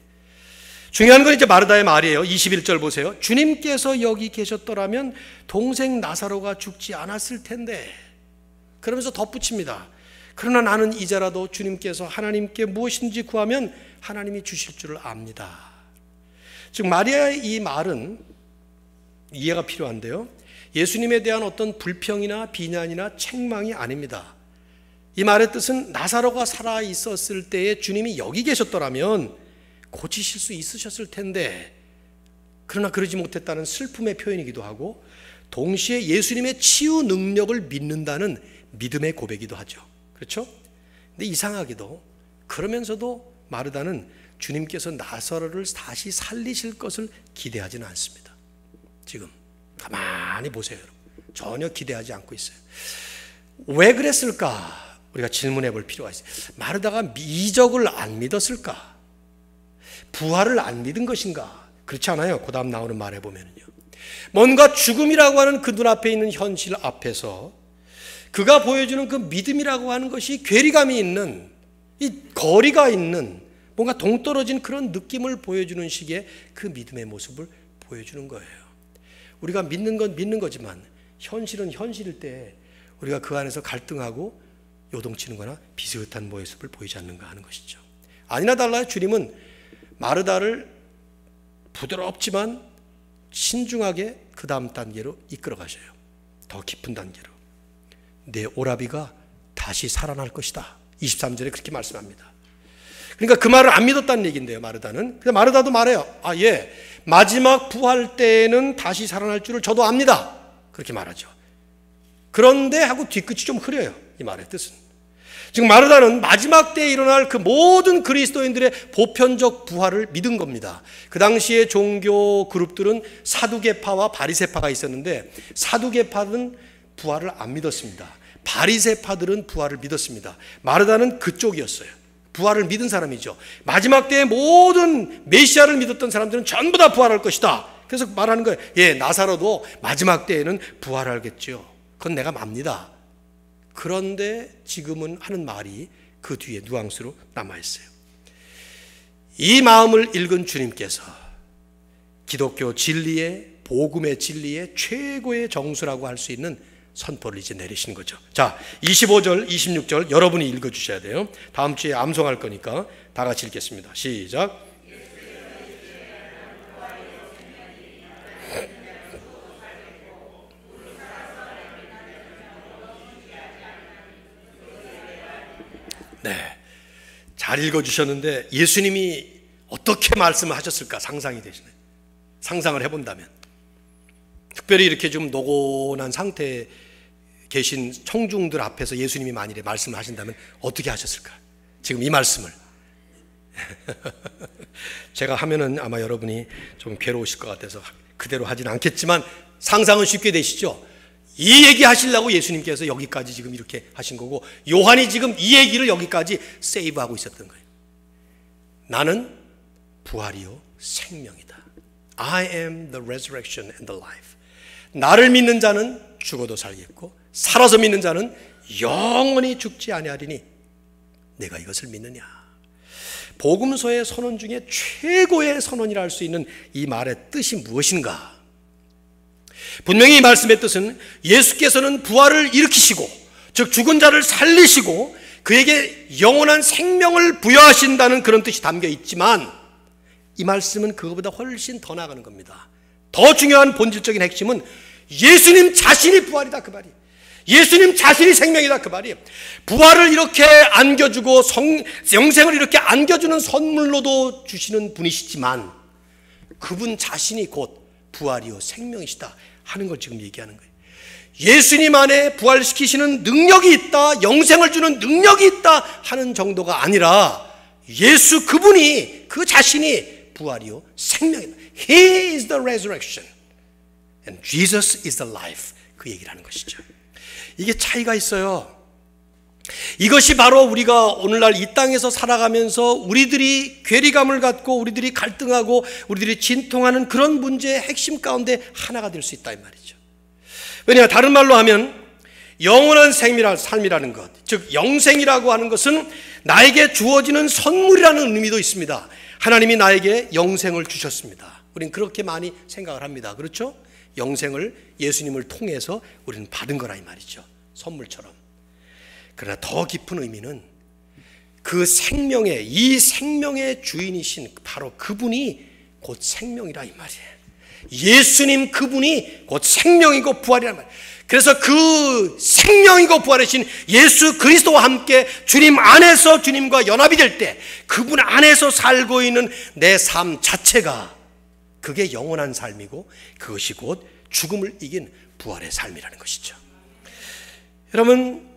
중요한 건 이제 마르다의 말이에요. 21절 보세요. 주님께서 여기 계셨더라면 동생 나사로가 죽지 않았을 텐데. 그러면서 덧붙입니다. 그러나 나는 이제라도 주님께서 하나님께 무엇인지 구하면 하나님이 주실 줄을 압니다. 즉 마리아의 이 말은 이해가 필요한데요, 예수님에 대한 어떤 불평이나 비난이나 책망이 아닙니다. 이 말의 뜻은 나사로가 살아 있었을 때에 주님이 여기 계셨더라면 고치실 수 있으셨을 텐데, 그러나 그러지 못했다는 슬픔의 표현이기도 하고, 동시에 예수님의 치유 능력을 믿는다는 믿음의 고백이기도 하죠. 그렇죠? 근데 이상하게도 그러면서도 마르다는 주님께서 나사로를 다시 살리실 것을 기대하지는 않습니다. 지금 가만히 보세요. 여러분. 전혀 기대하지 않고 있어요. 왜 그랬을까? 우리가 질문해 볼 필요가 있어요. 마르다가 이적을 안 믿었을까? 부활을 안 믿은 것인가? 그렇지 않아요. 그 다음 나오는 말에 보면요, 뭔가 죽음이라고 하는 그 눈앞에 있는 현실 앞에서 그가 보여주는 그 믿음이라고 하는 것이 괴리감이 있는, 이 거리가 있는, 뭔가 동떨어진 그런 느낌을 보여주는 식의 그 믿음의 모습을 보여주는 거예요. 우리가 믿는 건 믿는 거지만 현실은 현실일 때 우리가 그 안에서 갈등하고 요동치는 거나 비슷한 모습을 보이지 않는가 하는 것이죠. 아니나 달라요. 주님은 마르다를 부드럽지만 신중하게 그 다음 단계로 이끌어 가셔요. 더 깊은 단계로. 내 오라비가 다시 살아날 것이다. 23절에 그렇게 말씀합니다. 그러니까 그 말을 안 믿었다는 얘기인데요, 마르다는. 근데 마르다도 말해요. 아, 예. 마지막 부활 때에는 다시 살아날 줄을 저도 압니다. 그렇게 말하죠. 그런데 하고 뒤끝이 좀 흐려요. 이 말의 뜻은. 지금 마르다는 마지막 때에 일어날 그 모든 그리스도인들의 보편적 부활을 믿은 겁니다. 그 당시에 종교 그룹들은 사두개파와 바리새파가 있었는데, 사두개파는 부활을 안 믿었습니다. 바리새파들은 부활을 믿었습니다. 마르다는 그쪽이었어요. 부활을 믿은 사람이죠. 마지막 때에 모든 메시아를 믿었던 사람들은 전부 다 부활할 것이다. 그래서 말하는 거예요. 예, 나사로도 마지막 때에는 부활하겠죠. 그건 내가 맙니다. 그런데 지금은 하는 말이 그 뒤에 누앙스로 남아있어요. 이 마음을 읽은 주님께서 기독교 진리의, 복음의 진리의 최고의 정수라고 할 수 있는 선포를 이제 내리시는 거죠. 자, 25절, 26절 여러분이 읽어주셔야 돼요. 다음 주에 암송할 거니까 다 같이 읽겠습니다. 시작. 네, 잘 읽어주셨는데 예수님이 어떻게 말씀을 하셨을까 상상이 되시네요. 상상을 해본다면 특별히 이렇게 좀 노곤한 상태에 계신 청중들 앞에서 예수님이 만일에 말씀을 하신다면 어떻게 하셨을까? 지금 이 말씀을 제가 하면은 아마 여러분이 좀 괴로우실 것 같아서 그대로 하지는 않겠지만 상상은 쉽게 되시죠? 이 얘기 하시려고 예수님께서 여기까지 지금 이렇게 하신 거고, 요한이 지금 이 얘기를 여기까지 세이브하고 있었던 거예요. 나는 부활이요 생명이다. I am the resurrection and the life. 나를 믿는 자는 죽어도 살겠고 살아서 믿는 자는 영원히 죽지 아니하리니 내가 이것을 믿느냐. 복음서의 선언 중에 최고의 선언이라 할 수 있는 이 말의 뜻이 무엇인가? 분명히 이 말씀의 뜻은 예수께서는 부활을 일으키시고, 즉 죽은 자를 살리시고 그에게 영원한 생명을 부여하신다는 그런 뜻이 담겨 있지만, 이 말씀은 그것보다 훨씬 더 나아가는 겁니다. 더 중요한 본질적인 핵심은 예수님 자신이 부활이다 그 말이에요. 예수님 자신이 생명이다 그 말이에요. 부활을 이렇게 안겨주고 영생을 이렇게 안겨주는 선물로도 주시는 분이시지만 그분 자신이 곧 부활이요 생명이시다 하는 걸 지금 얘기하는 거예요. 예수님 안에 부활시키시는 능력이 있다, 영생을 주는 능력이 있다 하는 정도가 아니라 예수 그분이 그 자신이 부활이요 생명이다. He is the resurrection and Jesus is the life. 그 얘기를 하는 것이죠. 이게 차이가 있어요. 이것이 바로 우리가 오늘날 이 땅에서 살아가면서 우리들이 괴리감을 갖고 우리들이 갈등하고 우리들이 진통하는 그런 문제의 핵심 가운데 하나가 될 수 있다 이 말이죠. 왜냐, 다른 말로 하면 영원한 삶이라는 것, 즉 영생이라고 하는 것은 나에게 주어지는 선물이라는 의미도 있습니다. 하나님이 나에게 영생을 주셨습니다. 우리는 그렇게 많이 생각을 합니다. 그렇죠? 영생을 예수님을 통해서 우리는 받은 거라 이 말이죠. 선물처럼. 그러나 더 깊은 의미는 그 생명의, 이 생명의 주인이신 바로 그분이 곧 생명이라 이 말이에요. 예수님 그분이 곧 생명이고 부활이란 말이에요. 그래서 그 생명이고 부활이신 예수 그리스도와 함께 주님 안에서 주님과 연합이 될 때 그분 안에서 살고 있는 내 삶 자체가 그게 영원한 삶이고 그것이 곧 죽음을 이긴 부활의 삶이라는 것이죠. 여러분,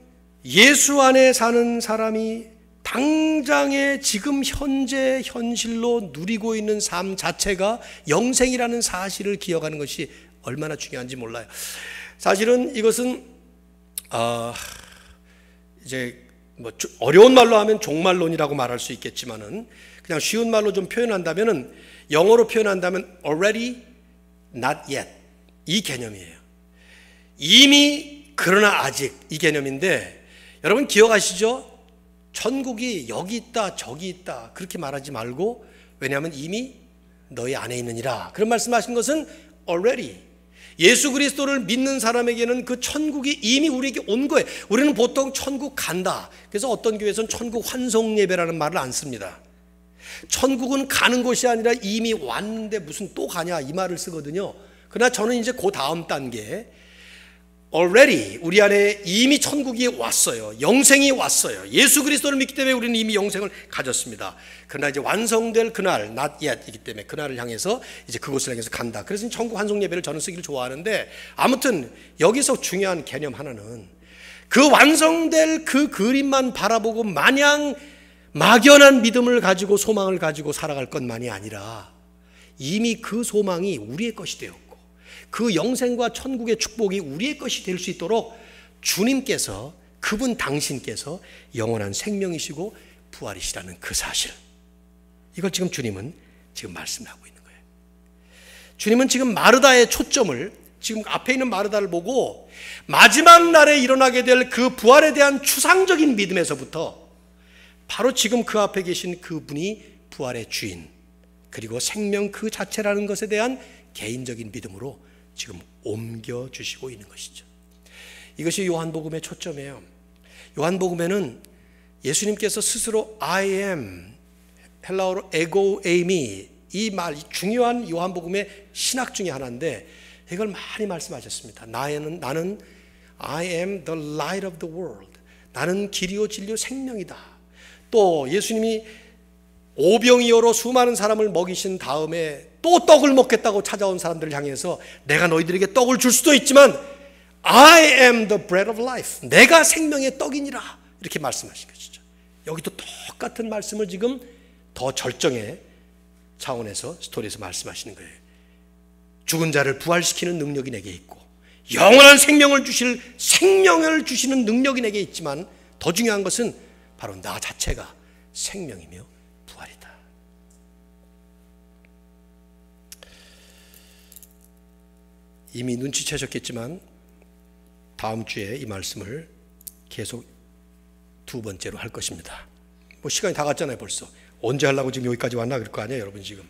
예수 안에 사는 사람이 당장의 지금 현재 현실로 누리고 있는 삶 자체가 영생이라는 사실을 기억하는 것이 얼마나 중요한지 몰라요. 사실은 이것은 이제 뭐 어려운 말로 하면 종말론이라고 말할 수 있겠지만은 그냥 쉬운 말로 좀 표현한다면은, 영어로 표현한다면 already, not yet 이 개념이에요. 이미 그러나 아직 이 개념인데, 여러분 기억하시죠? 천국이 여기 있다 저기 있다 그렇게 말하지 말고, 왜냐하면 이미 너희 안에 있느니라 그런 말씀하신 것은 already, 예수 그리스도를 믿는 사람에게는 그 천국이 이미 우리에게 온 거예요. 우리는 보통 천국 간다, 그래서 어떤 교회에서는 천국 환송 예배라는 말을 안 씁니다. 천국은 가는 곳이 아니라 이미 왔는데 무슨 또 가냐 이 말을 쓰거든요. 그러나 저는 이제 그 다음 단계, already 우리 안에 이미 천국이 왔어요. 영생이 왔어요. 예수 그리스도를 믿기 때문에 우리는 이미 영생을 가졌습니다. 그러나 이제 완성될 그날, not yet 이기 때문에 그날을 향해서 이제 그곳을 향해서 간다. 그래서 천국 환송 예배를 저는 쓰기를 좋아하는데, 아무튼 여기서 중요한 개념 하나는 그 완성될 그 그림만 바라보고 마냥 막연한 믿음을 가지고 소망을 가지고 살아갈 것만이 아니라 이미 그 소망이 우리의 것이 되었고 그 영생과 천국의 축복이 우리의 것이 될 수 있도록 주님께서, 그분 당신께서 영원한 생명이시고 부활이시라는 그 사실, 이걸 지금 주님은 지금 말씀하고 있는 거예요. 주님은 지금 마르다의 초점을 지금 앞에 있는 마르다를 보고 마지막 날에 일어나게 될 그 부활에 대한 추상적인 믿음에서부터 바로 지금 그 앞에 계신 그분이 부활의 주인, 그리고 생명 그 자체라는 것에 대한 개인적인 믿음으로 지금 옮겨주시고 있는 것이죠. 이것이 요한복음의 초점이에요. 요한복음에는 예수님께서 스스로 I am, 헬라어로 에고 에이미, 이 말, 중요한 요한복음의 신학 중에 하나인데 이걸 많이 말씀하셨습니다. 나는 I am the light of the world. 나는 길이요 진리요 생명이다. 또 예수님이 오병이어로 수많은 사람을 먹이신 다음에 또 떡을 먹겠다고 찾아온 사람들을 향해서 내가 너희들에게 떡을 줄 수도 있지만 I am the bread of life. 내가 생명의 떡이니라. 이렇게 말씀하신 것이죠. 여기도 똑같은 말씀을 지금 더 절정의 차원에서 스토리에서 말씀하시는 거예요. 죽은 자를 부활시키는 능력이 내게 있고 영원한 생명을 주시는 능력이 내게 있지만 더 중요한 것은 바로 나 자체가 생명이며 부활이다. 이미 눈치채셨겠지만 다음 주에 이 말씀을 계속 두 번째로 할 것입니다. 뭐 시간이 다 갔잖아요 벌써. 언제 하려고 지금 여기까지 왔나 그럴 거 아니에요 여러분. 지금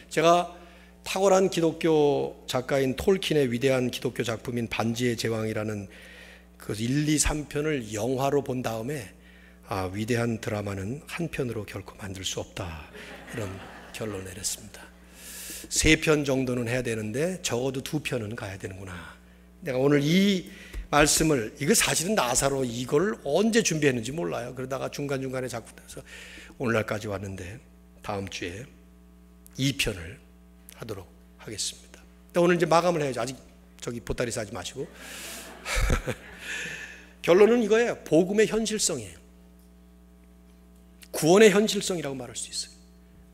제가 탁월한 기독교 작가인 톨킨의 위대한 기독교 작품인 반지의 제왕이라는 그 1, 2, 3편을 영화로 본 다음에 위대한 드라마는 한 편으로 결코 만들 수 없다, 이런 결론을 내렸습니다. 3편 정도는 해야 되는데 적어도 2편은 가야 되는구나. 내가 오늘 이 말씀을, 이거 사실은 나사로 이걸 언제 준비했는지 몰라요. 그러다가 중간중간에 자꾸 돼서 오늘날까지 왔는데 다음 주에 2편을 하도록 하겠습니다. 오늘 이제 마감을 해야죠. 아직 저기 보따리 싸지 마시고. 결론은 이거예요. 복음의 현실성이에요. 구원의 현실성이라고 말할 수 있어요.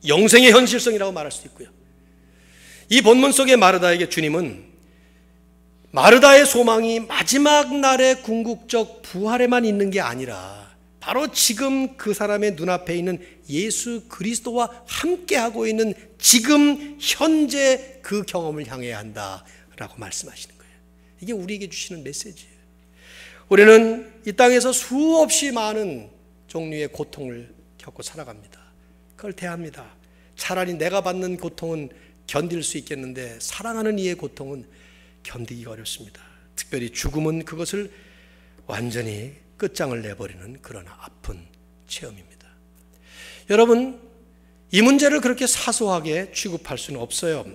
영생의 현실성이라고 말할 수 있고요. 이 본문 속의 마르다에게 주님은 마르다의 소망이 마지막 날의 궁극적 부활에만 있는 게 아니라 바로 지금 그 사람의 눈앞에 있는 예수 그리스도와 함께하고 있는 지금 현재 그 경험을 향해야 한다라고 말씀하시는 거예요. 이게 우리에게 주시는 메시지예요. 우리는 이 땅에서 수없이 많은 종류의 고통을 겪고 살아갑니다. 그걸 대합니다. 차라리 내가 받는 고통은 견딜 수 있겠는데 사랑하는 이의 고통은 견디기가 어렵습니다. 특별히 죽음은 그것을 완전히 끝장을 내버리는 그런 아픈 체험입니다. 여러분, 이 문제를 그렇게 사소하게 취급할 수는 없어요.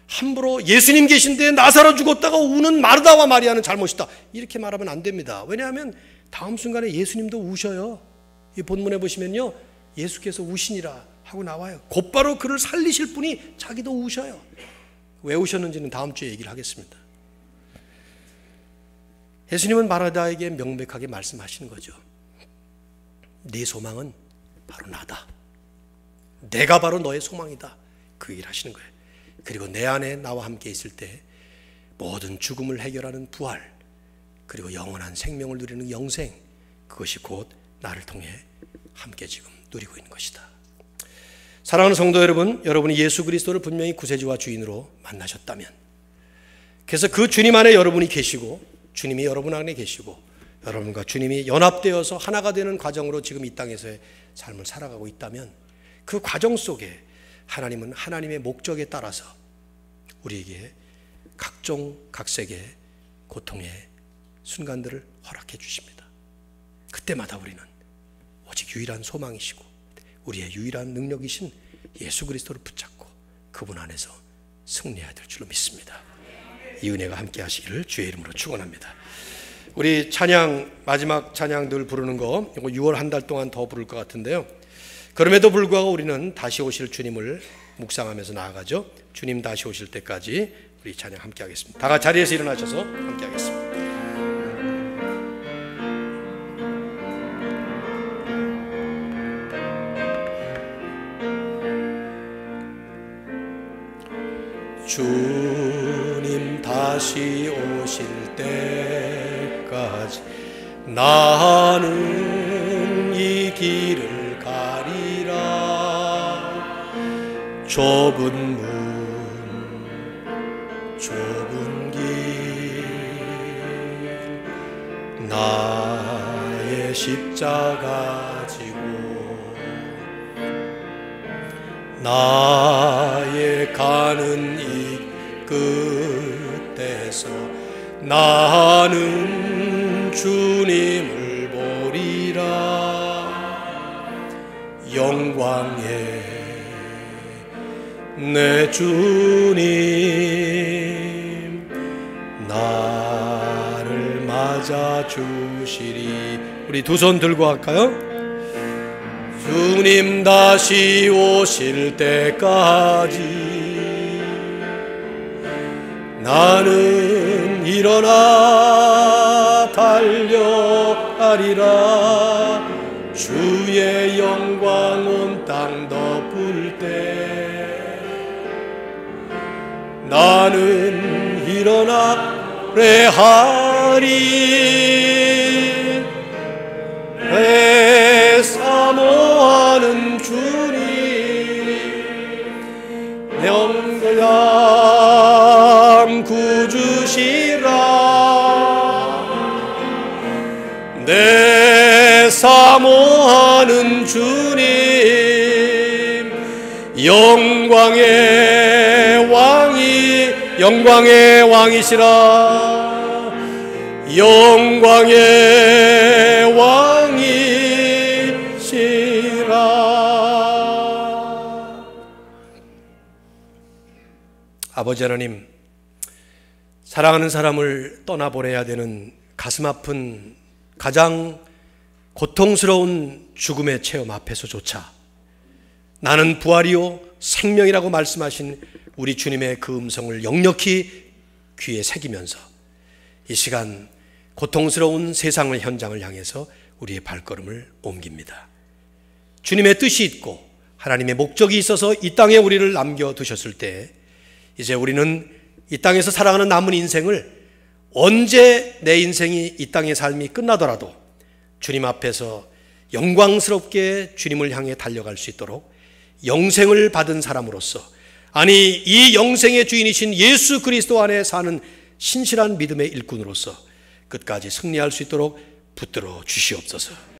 함부로 예수님 계신데 나사로 죽었다가 우는 마르다와 마리아는 잘못이다, 이렇게 말하면 안 됩니다. 왜냐하면 다음 순간에 예수님도 우셔요. 이 본문에 보시면요, 예수께서 우시니라 하고 나와요. 곧바로 그를 살리실 분이 자기도 우셔요. 왜 우셨는지는 다음 주에 얘기를 하겠습니다. 예수님은 마르다에게 명백하게 말씀하시는 거죠. 네 소망은 바로 나다. 내가 바로 너의 소망이다. 그 얘기를 하시는 거예요. 그리고 내 안에 나와 함께 있을 때 모든 죽음을 해결하는 부활, 그리고 영원한 생명을 누리는 영생, 그것이 곧 나를 통해 함께 지금 누리고 있는 것이다. 사랑하는 성도 여러분, 여러분이 예수 그리스도를 분명히 구세주와 주인으로 만나셨다면, 그래서 그 주님 안에 여러분이 계시고 주님이 여러분 안에 계시고 여러분과 주님이 연합되어서 하나가 되는 과정으로 지금 이 땅에서의 삶을 살아가고 있다면, 그 과정 속에 하나님은 하나님의 목적에 따라서 우리에게 각종 각색의 고통의 순간들을 허락해 주십니다. 그때마다 우리는 오직 유일한 소망이시고 우리의 유일한 능력이신 예수 그리스도를 붙잡고 그분 안에서 승리해야 될 줄로 믿습니다. 이 은혜가 함께 하시기를 주의 이름으로 축원합니다. 우리 찬양, 마지막 찬양 늘 부르는 거, 이거 6월 한 달 동안 더 부를 것 같은데요. 그럼에도 불구하고 우리는 다시 오실 주님을 묵상하면서 나아가죠. 주님 다시 오실 때까지 우리 찬양 함께 하겠습니다. 다 같이 자리에서 일어나셔서 함께 하겠습니다. 주님 다시 오실 때까지 나는 이 길을 가리라. 좁은 문, 좁은 길 나의 십자가 지고 나의 가는 이 끝에서 나는 주님을 보리라. 영광의 내 주님 나를 맞아 주시리. 우리 두 손 들고 할까요? 주님 다시 오실 때까지 나는 일어나 달려가리라. 주의 영광 온 땅 덮을 때 나는 일어나 노래하리. 내 사모하는 주님 영광 구주시라. 내 사모하는 주님 영광의 왕이시라. 영광의 왕이시라. 아버지 하나님, 사랑하는 사람을 떠나보내야 되는 가슴 아픈 가장 고통스러운 죽음의 체험 앞에서조차 나는 부활이요 생명이라고 말씀하신 우리 주님의 그 음성을 역력히 귀에 새기면서 이 시간 고통스러운 세상의 현장을 향해서 우리의 발걸음을 옮깁니다. 주님의 뜻이 있고 하나님의 목적이 있어서 이 땅에 우리를 남겨두셨을 때 이제 우리는 이 땅에서 살아가는 남은 인생을 언제 내 인생이 이 땅의 삶이 끝나더라도 주님 앞에서 영광스럽게 주님을 향해 달려갈 수 있도록 영생을 받은 사람으로서, 아니 이 영생의 주인이신 예수 그리스도 안에 사는 신실한 믿음의 일꾼으로서 끝까지 승리할 수 있도록 붙들어 주시옵소서.